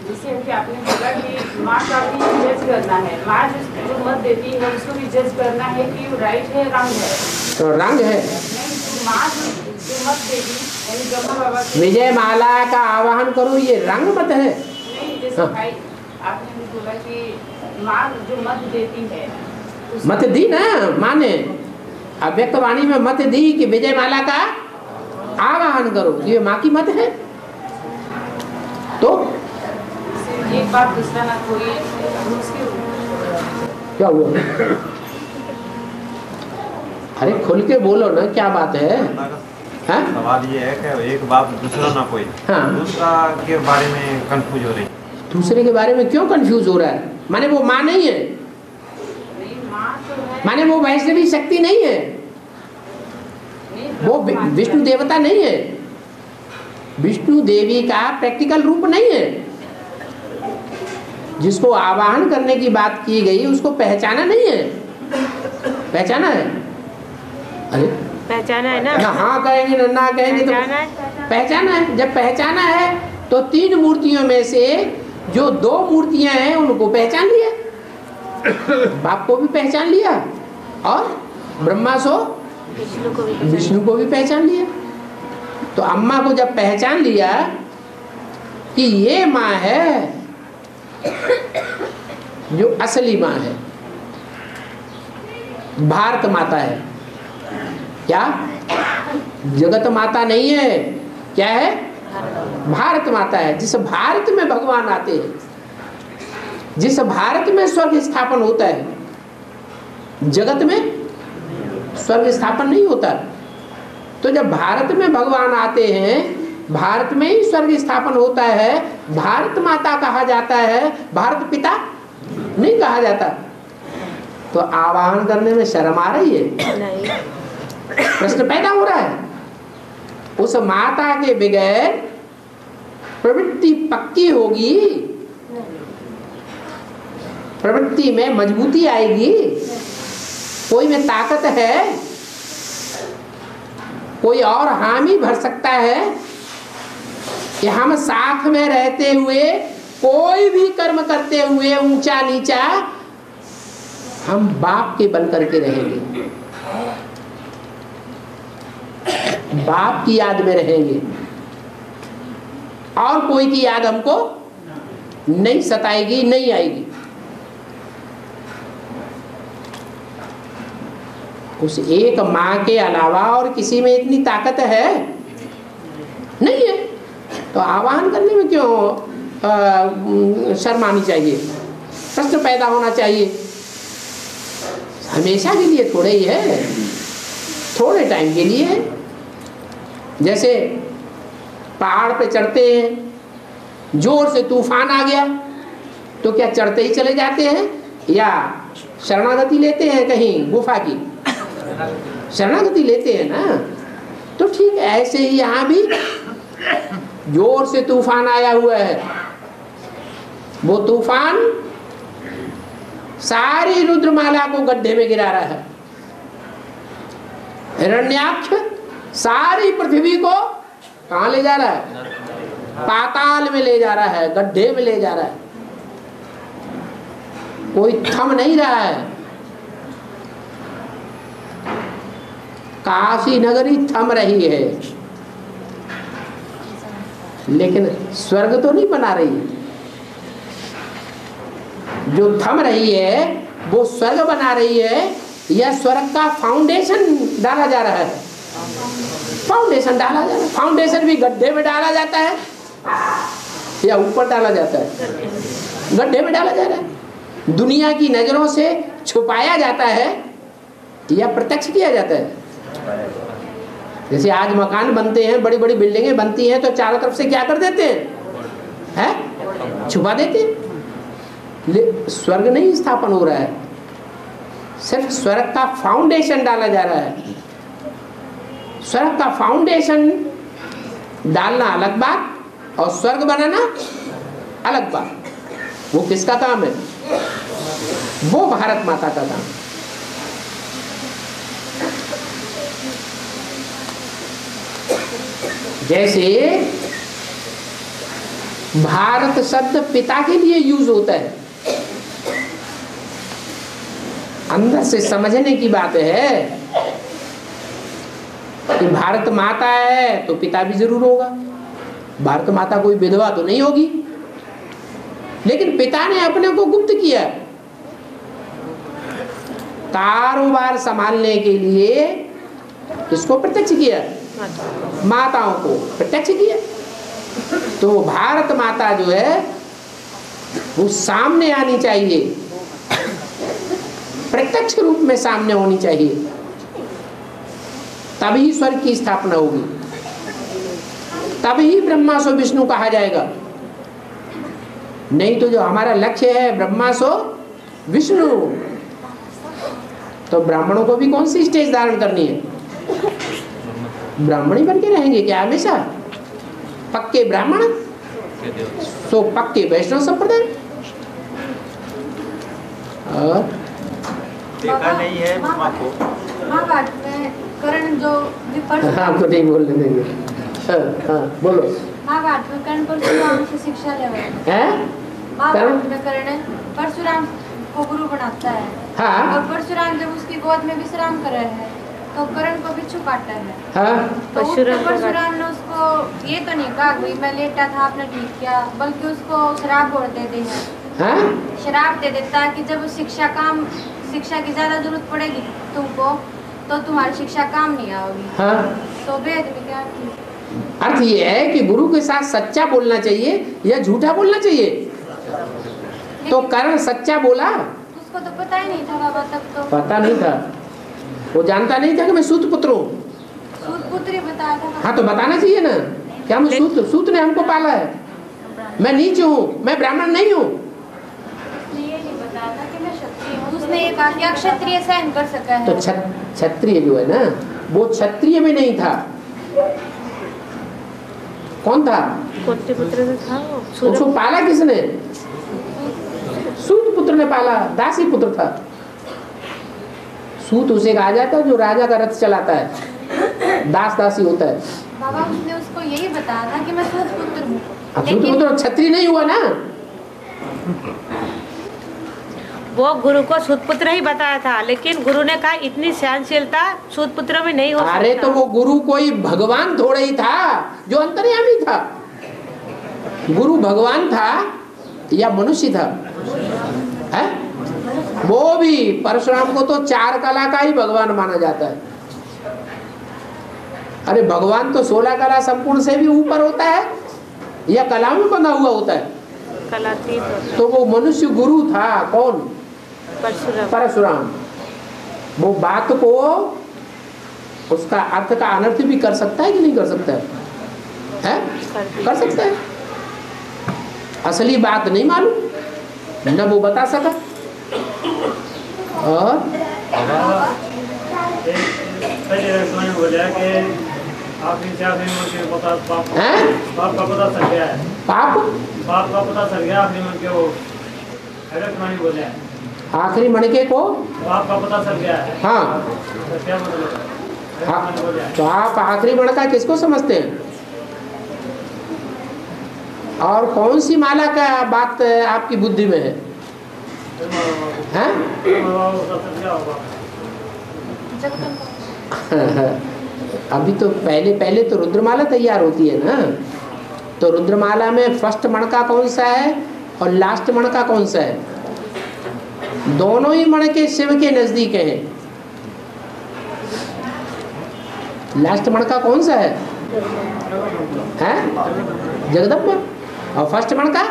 जैसे अभी आपने बोला कि माँ का भी जज करना है, माँ जो मत देती है उसको भी जज करना है कि वो राइट है रंग है। तो रंग है। माँ जो मत देगी यानी ब्रह्मा बाबा विजयमाला का आवाहन करो, ये रंग मत है। नहीं, जैसे भाई आपने भी बोला कि माँ जो मत देती है, मत दी ना माँ ने, अव्यक्त वाणी में मत दी कि विजयमाला का आवाहन करो, ये माँ की मत है। तो एक बात दूसरा ना कोई क्या हुआ? अरे खुल के बोलो ना, क्या बात है? सवाल ये है कि एक बाप दूसरा ना कोई, दूसरा के बारे में कंफ्यूज हो रही। दूसरे के बारे में क्यों कंफ्यूज हो रहा है? माने वो माँ नहीं है, माने वो वैष्णवी शक्ति नहीं है, वो विष्णु देवता नहीं है, विष्णु देवी का प्रैक्टिकल रूप नहीं है। जिसको आवाहन करने की बात की गई उसको पहचाना नहीं है। पहचाना है? अरे पहचाना है ना। हाँ कहेंगे ना, ना कहेंगे तो पहचाना है। जब पहचाना है तो तीन मूर्तियों में से जो दो मूर्तियां हैं उनको पहचान लिया, बाप को भी पहचान लिया और ब्रह्मा सो विष्णु को भी पहचान लिया। तो अम्मा को जब पहचान लिया कि ये माँ है जो असली माँ है, भारत माता है, क्या जगत माता नहीं है, क्या है? भारत माता है। जिस भारत में भगवान आते हैं, जिस भारत में स्वर्ग स्थापन होता है, जगत में स्वर्ग स्थापन नहीं होता। तो जब भारत में भगवान आते हैं, भारत में ही स्वर्ग स्थापन होता है। भारत माता कहा जाता है, भारत पिता नहीं कहा जाता। तो आवाहन करने में शर्म आ रही है? प्रश्न पैदा हो रहा है। उस माता के बगैर प्रवृत्ति पक्की होगी, प्रवृत्ति में मजबूती आएगी, कोई में ताकत है, कोई और हामी भर सकता है कि हम साथ में रहते हुए कोई भी कर्म करते हुए ऊंचा नीचा हम बाप के बन करके रहेंगे, बाप की याद में रहेंगे और कोई की याद हमको नहीं सताएगी, नहीं आएगी। उस एक माँ के अलावा और किसी में इतनी ताकत है नहीं है, तो आह्वान करने में क्यों शर्म आनी चाहिए, प्रश्न पैदा होना चाहिए। हमेशा के लिए थोड़े ही है, थोड़े टाइम के लिए है। जैसे पहाड़ पे चढ़ते हैं, जोर से तूफान आ गया तो क्या चढ़ते ही चले जाते हैं या शरणागति लेते हैं कहीं गुफा की? शरणागति लेते हैं ना। तो ठीक ऐसे ही यहाँ भी जोर से तूफान आया हुआ है, वो तूफान सारी रुद्रमाला को गड्ढे में गिरा रहा है। हिरण्याक्ष सारी पृथ्वी को कहाँ ले जा रहा है? पाताल में ले जा रहा है, गड्ढे में ले जा रहा है। कोई थम नहीं रहा है। काशी नगरी थम रही है, लेकिन स्वर्ग तो नहीं बना रही है। जो थम रही है वो स्वर्ग बना रही है या स्वर्ग का फाउंडेशन डाला जा रहा है? फाउंडेशन डाला जा रहा है। फाउंडेशन भी गड्ढे में डाला जाता है या ऊपर डाला जाता है? गड्ढे में डाला जा रहा है। दुनिया की नजरों से छुपाया जाता है या प्रत्यक्ष किया जाता है? जैसे आज मकान बनते हैं, बड़ी बड़ी बिल्डिंगें बनती हैं, तो चारों तरफ से क्या कर देते हैं? छुपा देते हैं। स्वर्ग नहीं स्थापन हो रहा है, सिर्फ स्वर्ग का फाउंडेशन डाला जा रहा है। स्वर्ग का फाउंडेशन डालना अलग बात और स्वर्ग बनाना अलग बात। वो किसका काम है? वो भारत माता का काम। जैसे भारत शब्द पिता के लिए यूज होता है, अंदर से समझने की बात है कि भारत माता है तो पिता भी जरूर होगा। भारत माता कोई विधवा तो नहीं होगी, लेकिन पिता ने अपने को गुप्त किया। कारोबार संभालने के लिए किसको प्रत्यक्ष किया? माताओं को प्रत्यक्ष किया। तो भारत माता जो है वो सामने आनी चाहिए, प्रत्यक्ष रूप में सामने होनी चाहिए, तभी स्वर्ग की स्थापना होगी, तभी ब्रह्मा सो विष्णु कहा जाएगा। नहीं तो जो हमारा लक्ष्य है ब्रह्मा सो विष्णु, तो ब्राह्मणों को भी कौन सी स्टेज धारण करनी है? ब्राह्मण ही बन के रहेंगे क्या हमेशा? पक्के ब्राह्मण सो पक्के वैष्णव संप्रदाय। और देखा नहीं है माँ को। महाभारत में कर्ण जो आपको नहीं बोलने देंगे। हाँ बोलो। महाभारत में कर्ण परशुराम से शिक्षा ले रहे हैं। महाभारत में कर्ण परशुराम को गुरु बनाता है। हाँ। और परशुराम जब उसकी गोद में विश्राम कर रहे हैं तो कर्ण को बिच्छू काटता है। हाँ। तो परशुराम ने उसको ये तो नहीं कहा भाई मैं लेटा था आपने ठीक किया, बल्कि उसको श्राप और दे हैं। हाँ? श्राप दे देता है कि जब शिक्षा की ज्यादा जरूरत पड़ेगी तुमको तो तुम्हारी शिक्षा काम नहीं आओगी। हाँ? तो वेद में क्या अर्थ ये है कि गुरु के साथ सच्चा बोलना चाहिए या झूठा बोलना चाहिए? तो कर्ण सच्चा बोला? उसको तो पता ही नहीं था बाबा, तब तो पता नहीं था, वो जानता नहीं था कि मैं सूत पुत्र हूँ। सूत पुत्र ही बताया था। हाँ तो बताना चाहिए ना, क्या हम सूत ने हमको पाला है, मैं नीच हूँ, मैं ब्राह्मण नहीं हूँ। ये नहीं बताया था कि मैं क्षत्रिय हूँ। उसने ये कहा कि क्षत्रिय सहन कर सका है। तो क्षत्रिय जो है ना वो क्षत्रिय में नहीं था। कौन था? पुत्र था वो। उसको पाला किसने? सूत पुत्र ने पाला, दासी पुत्र था। सूत उसे कहा जाता है जो राजा का रथ चलाता है, दास दासी होता है। बाबा उसने उसको यही बताया था कि मैं सूत पुत्र हूँ। सूत पुत्र क्षत्रिय नहीं हुआ ना। वो गुरु को सूतपुत्र ही बताया था, लेकिन गुरु ने कहा इतनी सहनशीलता सूतपुत्र में नहीं हो सकता। अरे तो वो गुरु कोई भगवान थोड़ा ही था जो अंतर्यामी था। गुरु भगवान था या मनुष्य था? है? वो भी परशुराम को तो 4 कला का ही भगवान माना जाता है। अरे भगवान तो 16 कला संपूर्ण से भी ऊपर होता है या कला में बंधा हुआ होता है? कलातीत। तो वो मनुष्य गुरु था। कौन? परशुराम। वो बात को उसका अर्थ का अनर्थ भी कर सकता है कि नहीं कर सकता है? कर सकता है। असली बात नहीं मालूम न वो बता सका। और पाप का पता चल गया है। पाप का पता चल गया आखिरी मन के वो बोले आखिरी मणके को पाप का पता चल गया है। हाँ, तो क्या मतलब? हाँ, तो आप आखिरी मणका किसको समझते हैं? और कौन सी माला का बात आपकी बुद्धि में है? हैं? अभी तो पहले तो रुद्रमाला तैयार होती है ना। तो रुद्रमाला में फर्स्ट मणका कौन सा है और लास्ट मणका कौन सा है? दोनों ही मणके शिव के नजदीक हैं। लास्ट मणका कौन सा है? हैं? जगदम्बा। और फर्स्ट मणका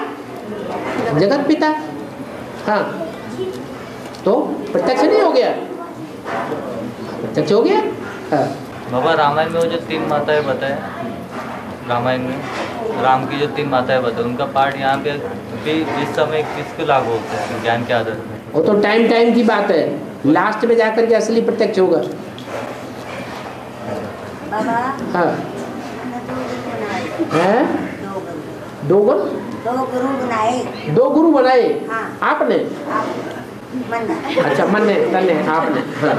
जगत पिता। हाँ, तो प्रत्यक्ष नहीं हो गया? प्रत्यक्ष हो गया। हाँ। बाबा रामायण में वो जो 3 माताएं बताए, रामायण में राम की जो 3 माताएं बताए, उनका पाठ यहाँ पे भी इस समय किसको लागू होता है ज्ञान के आधार में? वो तो टाइम की बात है। लास्ट में जाकर के असली प्रत्यक्ष होगा। हाँ। हैं? 2 गुरु बनाए। हाँ। आपने? अच्छा, मन ने आपने। हाँ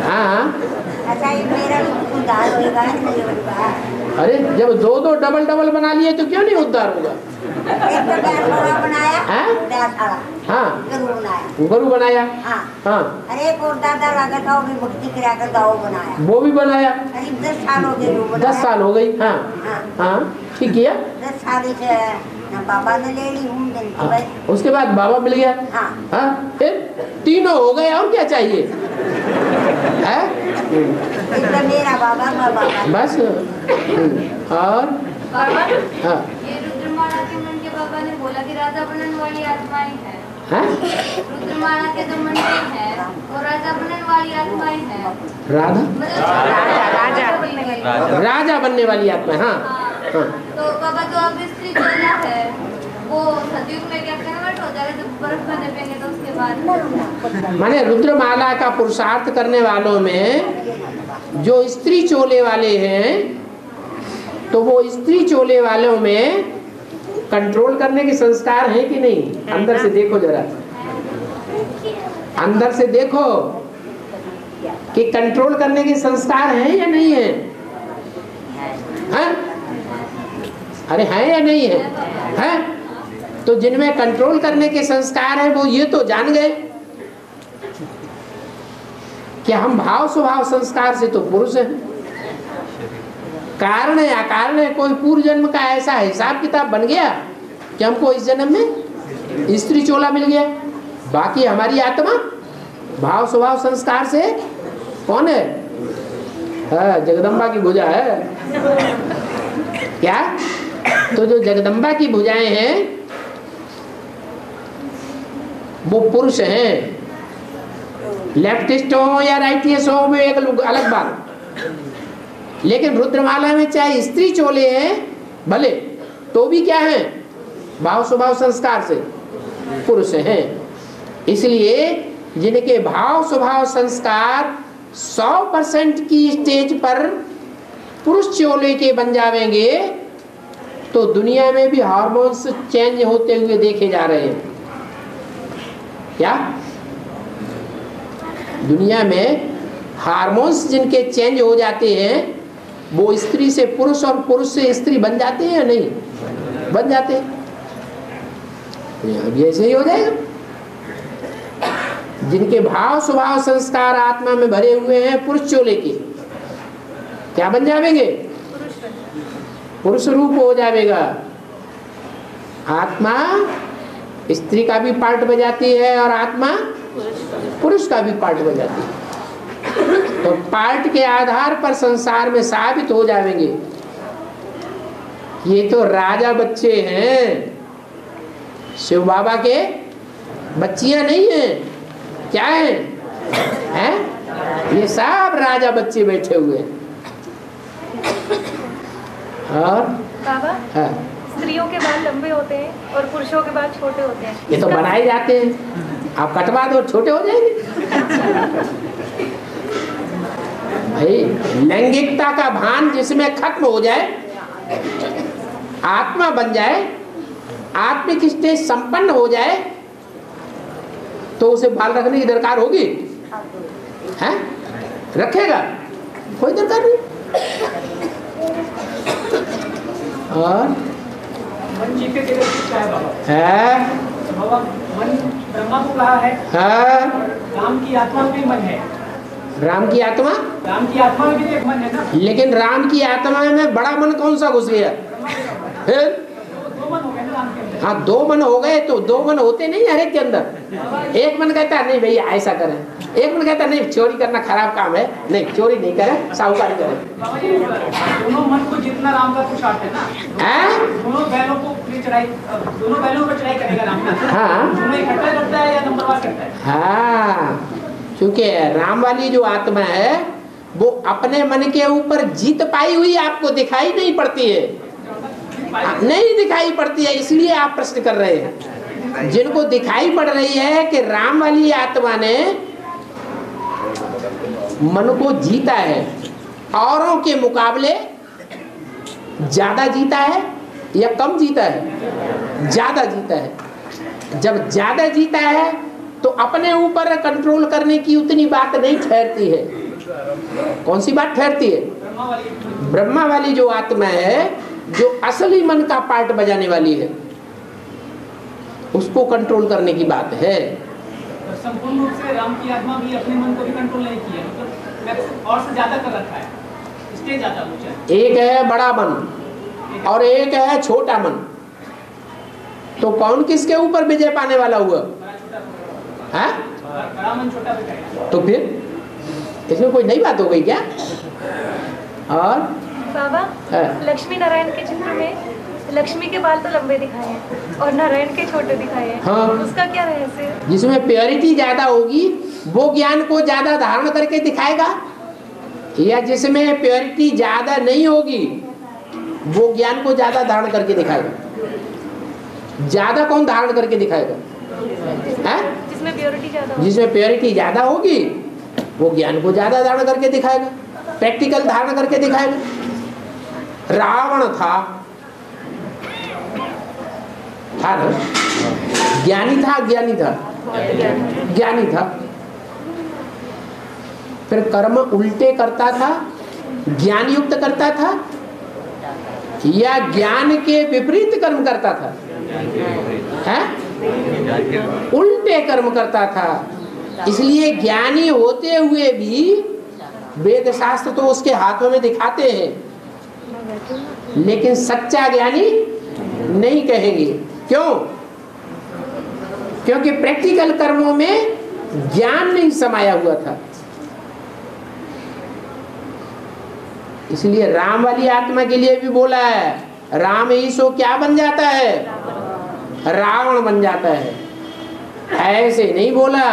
हाँ। अरे जब 2 डबल बना लिए तो क्यों नहीं उद्धार होगा? हाँ, गुरु बनाया। हाँ, अरे भक्ति करा कर गाँव बनाया, वो भी बनाया। 10 साल हो गए। 10 साल हो गई। हाँ हाँ, ठीक किया। 10 साल से बाबा ने ले ली। उसके बाद बाबा मिल गया। हाँ, फिर तीनों हो गए, और क्या चाहिए? है? मेरा बाबा बाबा, बस। और हाँ, ये रुद्रमाला के मन के बाबा ने बोला कि राजा बनने वाली आत्माएं हैं। रुद्रमाला के जो मंडे हैं वो राजा बनने वाली आत्माएं हैं। राजा बनने वाली आत्मा। हाँ, हाँ। तो बाबा जो अब स्त्री चोला है वो सतयुग में क्या कन्वर्ट हो जाएगा जब बर्फ बने पेंगे तो उसके बाद? माने रुद्रमाला का पुरुषार्थ करने वालों में जो स्त्री चोले वाले हैं, तो वो स्त्री चोले वालों में कंट्रोल करने के संस्कार हैं कि नहीं? अंदर से देखो जरा, अंदर से देखो कि कंट्रोल करने के संस्कार हैं या नहीं है? हैं? अरे हैं या नहीं है? हैं? तो जिनमें कंट्रोल करने के संस्कार हैं वो ये तो जान गए कि हम भाव स्वभाव संस्कार से तो पुरुष हैं। कारण है अकारण है, कोई पूर्व जन्म का ऐसा हिसाब किताब बन गया कि हमको इस जन्म में स्त्री चोला मिल गया। बाकी हमारी आत्मा भाव स्वभाव संस्कार से कौन है? जगदम्बा की भुजा है। क्या? तो जो जगदम्बा की भुजाएं हैं वो पुरुष हैं। लेफ्टिस्ट हो या राइटिस्ट हो वो एक अलग बात, लेकिन रुद्रमाला में चाहे स्त्री चोले हैं भले, तो भी क्या है? भाव स्वभाव संस्कार से पुरुष हैं। इसलिए जिनके भाव स्वभाव संस्कार 100% की स्टेज पर पुरुष चोले के बन जावेंगे तो दुनिया में भी हार्मोन्स चेंज होते हुए देखे जा रहे हैं। क्या दुनिया में हार्मोन्स जिनके चेंज हो जाते हैं वो स्त्री से पुरुष और पुरुष से स्त्री बन जाते हैं या नहीं बन जाते हैं? अभी ऐसे ही हो जाएगा। जिनके भाव स्वभाव संस्कार आत्मा में भरे हुए हैं पुरुष चोले के, क्या बन जाएंगे? पुरुष रूप हो जाएगा। आत्मा स्त्री का भी पार्ट बजाती है और आत्मा पुरुष का भी पार्ट बजाती है। तो पार्ट के आधार पर संसार में साबित हो जाएंगे। ये तो राजा बच्चे हैं, शिव बाबा के बच्चियां नहीं हैं। क्या हैं? ये सब राजा बच्चे बैठे हुए हैं। और बाबा हाँ, स्त्रियों के बाल लंबे होते हैं और पुरुषों के बाल छोटे होते हैं। ये तो बनाए जाते हैं। आप कटवा दो छोटे हो जाएंगे। भाई लैंगिकता का भान जिसमें खत्म हो जाए, आत्मा बन जाए, आत्मिक स्टेज संपन्न हो जाए तो उसे बाल रखने की दरकार होगी? हैं? रखेगा? कोई दरकार नहीं। और मन जी के जगह क्या है बाबा? है बाबा मन ब्रह्मा को कहा है, राम की आत्मा में भी मन है। राम की आत्मा? राम की आत्मा में भी एक मन है ना। लेकिन राम की आत्मा में बड़ा मन कौन सा घुस गया? फिर दो मन हो गए ना राम के अंदर। हाँ, दो मन हो गए तो दो मन होते नहीं हर एक के अंदर। एक मन कहता है नहीं भैया ऐसा करें, एक मन कहता है नहीं चोरी करना खराब काम है, नहीं चोरी नहीं करें, साहूकारी करें। दोनों मन को जितना राम का पुरुषार्थ है ना, दोनों बैलों को चढ़ाई, दोनों बैलों पर चढ़ाई करेगा राम ना। हाँ, दोनों इकट्ठा करता है या नंबरवार करता है? हाँ, क्योंकि राम वाली जो आत्मा है वो अपने मन के ऊपर जीत पाई हुई आपको दिखाई नहीं पड़ती है, नहीं दिखाई पड़ती है। इसलिए आप प्रश्न कर रहे हैं। जिनको दिखाई पड़ रही है कि राम वाली आत्मा ने मन को जीता है, औरों के मुकाबले ज्यादा जीता है या कम जीता है? ज्यादा जीता है। जब ज्यादा जीता है तो अपने ऊपर कंट्रोल करने की उतनी बात नहीं ठहरती है। कौन सी बात ठहरती है? ब्रह्मा वाली जो आत्मा है, जो असली मन का पार्ट बजाने वाली है, उसको कंट्रोल करने की बात है। संपूर्ण रूप से राम की आत्मा भी अपने मन को भी कंट्रोल नहीं किया, मतलब और से ज्यादा कर रखा है, इसलिए ज्यादा मुझे। एक है बड़ा मन और एक है छोटा मन, तो कौन किसके ऊपर विजय पाने वाला हुआ? है? बड़ा मन छोटा भी। तो फिर इसमें कोई नई बात हो गई क्या? और बाबा लक्ष्मी नारायण के चित्र में लक्ष्मी के बाल तो लंबे दिखाए हैं और नारायण के छोटे दिखाए हैं। हाँ, उसका क्या रहस्य है? जिसमें प्योरिटी ज्यादा होगी वो ज्ञान को ज्यादा धारण करके दिखाएगा, या जिसमें प्योरिटी ज्यादा नहीं होगी वो ज्ञान को ज्यादा धारण करके दिखाएगा? ज्यादा कौन धारण करके दिखाएगा? जिसमें प्योरिटी ज्यादा, जिसमें प्योरिटी ज्यादा होगी वो ज्ञान को ज्यादा धारण करके दिखाएगा, प्रैक्टिकल धारण करके दिखाएगा। रावण था ना? ज्ञानी था, ज्ञानी था, ज्ञानी था। फिर कर्म उल्टे करता था, ज्ञान युक्त करता था, या ज्ञान के विपरीत कर्म करता था? है? उल्टे कर्म करता था। इसलिए ज्ञानी होते हुए भी वेद शास्त्र तो उसके हाथों में दिखाते हैं, लेकिन सच्चा ज्ञानी नहीं कहेंगे। क्यों? क्योंकि प्रैक्टिकल कर्मों में ज्ञान नहीं समाया हुआ था। इसलिए राम वाली आत्मा के लिए भी बोला है, राम ही सो क्या बन जाता है? रावण बन जाता है। ऐसे नहीं बोला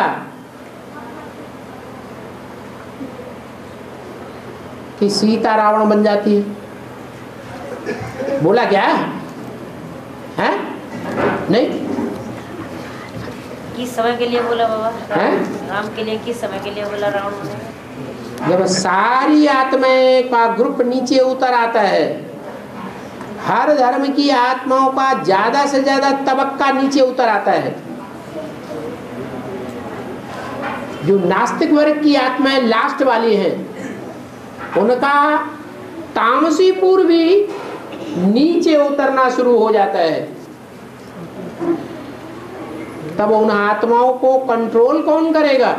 कि सीता रावण बन जाती है। बोला क्या है? नहीं, किस समय के लिए बोला बाबा? है? राम के लिए किस समय के लिए बोला रावण बने? जब सारी आत्माएं का ग्रुप नीचे उतर आता है, हर धर्म की आत्माओं का ज्यादा से ज्यादा तबक्का नीचे उतर आता है। जो नास्तिक वर्ग की आत्माएं लास्ट वाली हैं, उनका तामसी पूर्व भी नीचे उतरना शुरू हो जाता है। तब उन आत्माओं को कंट्रोल कौन करेगा?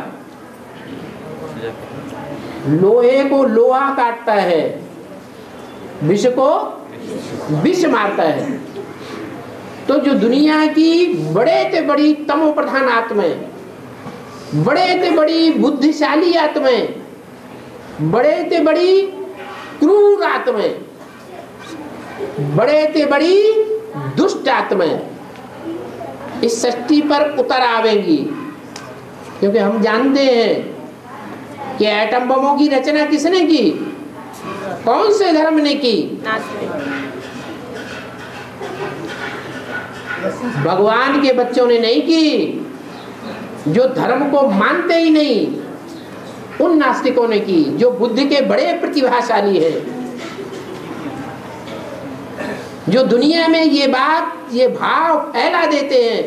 लोहे को लोहा काटता है, विष को विष मारता है। तो जो दुनिया की बड़े से बड़ी तमो प्रधान आत्माएं, बड़े से बड़ी बुद्धिशाली आत्माएं, बड़े से बड़ी क्रूर आत्माएं, बड़े से बड़ी दुष्ट आत्माएं इस सृष्टि पर उतर आवेंगी। क्योंकि हम जानते हैं कि एटम बमों की रचना किसने की? कौन से धर्म ने की? भगवान के बच्चों ने नहीं की। जो धर्म को मानते ही नहीं, उन नास्तिकों ने की, जो बुद्धि के बड़े प्रतिभाशाली हैं, जो दुनिया में ये बात, ये भाव फैला देते हैं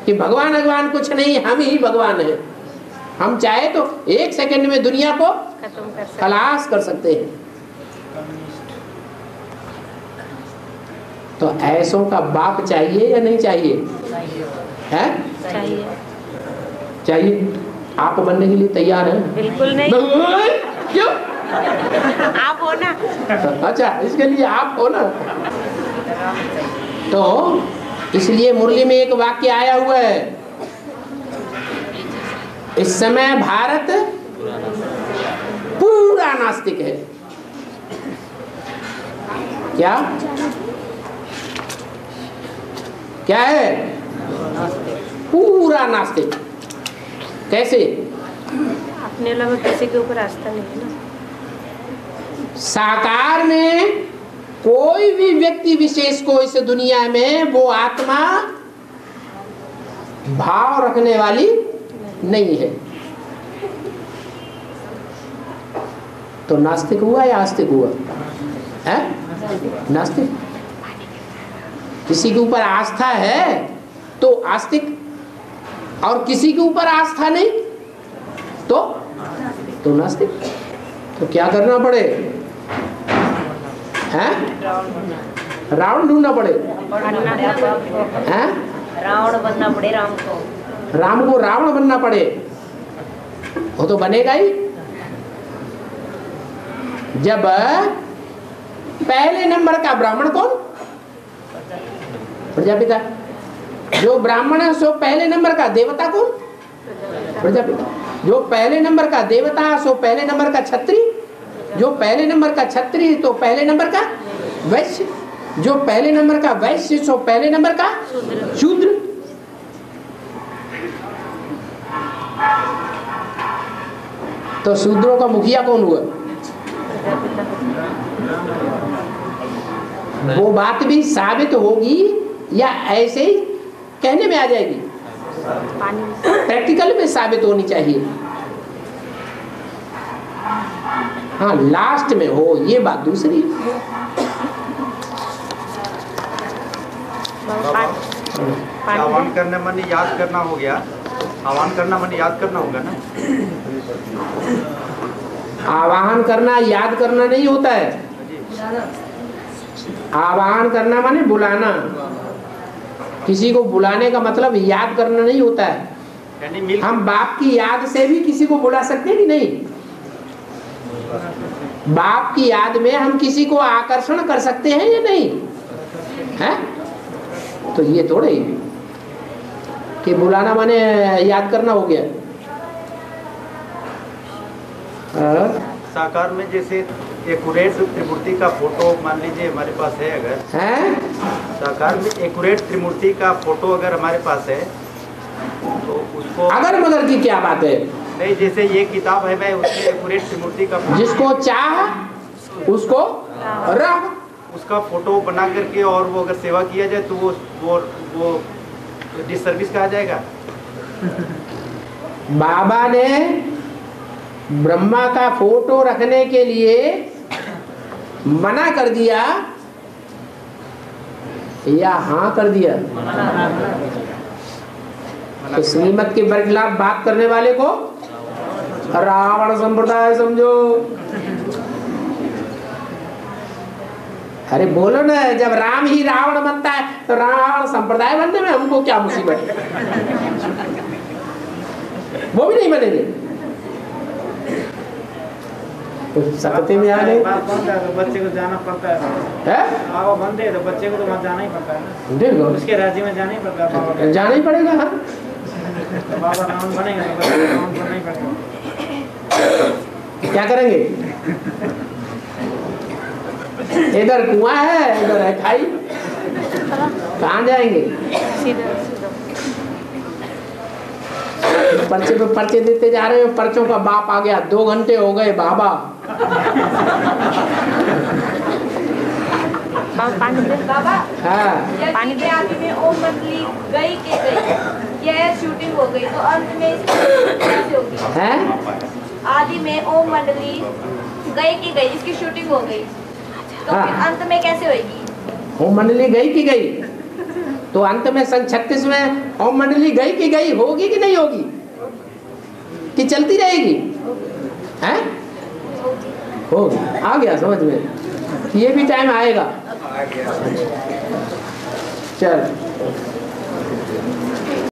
कि भगवान भगवान कुछ नहीं, हम ही भगवान हैं। हम चाहे तो एक सेकंड में दुनिया को खलास कर सकते हैं। तो ऐसों का बाप चाहिए या नहीं चाहिए? है? चाहिए। आप बनने के लिए तैयार हैं? बिल्कुल नहीं। क्यों? आप हो ना। अच्छा, इसके लिए आप हो ना। तो इसलिए मुरली में एक वाक्य आया हुआ है, इस समय भारत पूरा नास्तिक है। क्या क्या है? पूरा नास्तिक। कैसे? अपने अलावा किसी के ऊपर आस्था नहीं है ना। साकार में कोई भी व्यक्ति विशेष को इस दुनिया में वो आत्मा भाव रखने वाली नहीं है। तो नास्तिक हुआ या आस्तिक हुआ? है नास्तिक। किसी के ऊपर आस्था है तो आस्तिक, और किसी के ऊपर आस्था नहीं तो नास्तिक। तो क्या करना पड़े? हैं? रावण ढूंढना पड़े? हैं? रावण बनना पड़े। राम को रावण बनना पड़े, वो तो बनेगा ही। जब पहले नंबर का ब्राह्मण कौन? प्रजापिता। जो ब्राह्मण है सो पहले नंबर का देवता कौन? प्रजापिता। जो पहले नंबर का देवता सो पहले नंबर का छत्री। जो पहले नंबर का छत्री तो पहले नंबर का वैश्य। जो पहले नंबर का वैश्य सो पहले नंबर का शूद्र। तो शूद्रों का मुखिया कौन हुआ? वो बात भी साबित होगी या ऐसे ही कहने में आ जाएगी? प्रैक्टिकल में साबित होनी चाहिए। हाँ, लास्ट में हो, ये बात दूसरी। आह्वान करना माने याद करना हो गया। आह्वान करना माने याद करना होगा ना। आवाहन करना याद करना नहीं होता है। आवाहन करना माने बुलाना। किसी को बुलाने का मतलब याद करना नहीं होता है। हम बाप की याद से भी किसी को बुला सकते हैं कि नहीं? बाप की याद में हम किसी को आकर्षण कर सकते हैं या नहीं? है? तो ये थोड़े कि बुलाना माने याद करना हो गया। साकार में जैसे एक्यूरेट त्रिमूर्ति का फोटो मान लीजिए हमारे पास है, अगर है साकार में एक्यूरेट त्रिमूर्ति का फोटो अगर हमारे पास है तो उसको अगर मगर की क्या बात है? नहीं, जैसे ये किताब है, मैं उसमें एक्यूरेट त्रिमूर्ति का जिसको चाह उसको रख, उसका फोटो बना करके और वो अगर सेवा किया जाए तो वो डिसर्विस कहा जाएगा। बाबा ने ब्रह्मा का फोटो रखने के लिए मना कर दिया या हाँ कर दिया? तो श्रीमत के बरखिलाफ बात करने वाले को रावण संप्रदाय समझो। अरे बोलो ना, जब राम ही रावण बनता है तो रावण संप्रदाय बनने में हमको क्या मुसीबत है? वो भी नहीं बनेंगे। तो सकते में आ गए, तो बच्चे को जाना पड़ता है। बाबा बनते हैं तो बच्चे को तो वहाँ जाना ही पड़ता है ना। देखो उसके राज्य में जाना ही पड़ता है, बाबा जाना ही पड़ेगा। हाँ तो बाबा रावण बनेगा तो बच्चे को रावण बनना ही पड़ेगा। क्या करेंगे? इधर कुआं है, इधर है खाई, कहाँ जाएंगे? पर्चे पे पर्चे देते जा रहे हो, पर्चों का बाप आ गया, 2 घंटे हो गए बाबा। बाबा हाँ पानी के आदि में ओम मंडली गई के गई, यह शूटिंग हो गई तो अंत में इसकी कैसे होगी? है आदि में ओम मंडली गई की गई, इसकी शूटिंग हो गई तो हाँ। फिर अंत में कैसे होगी? ओम मंडली गई की गई तो अंत में सन 36 में ओम मंडली गई की गई होगी कि नहीं होगी? कि चलती रहेगी? हैं? होगी। आ गया समझ में? ये भी टाइम आएगा। चल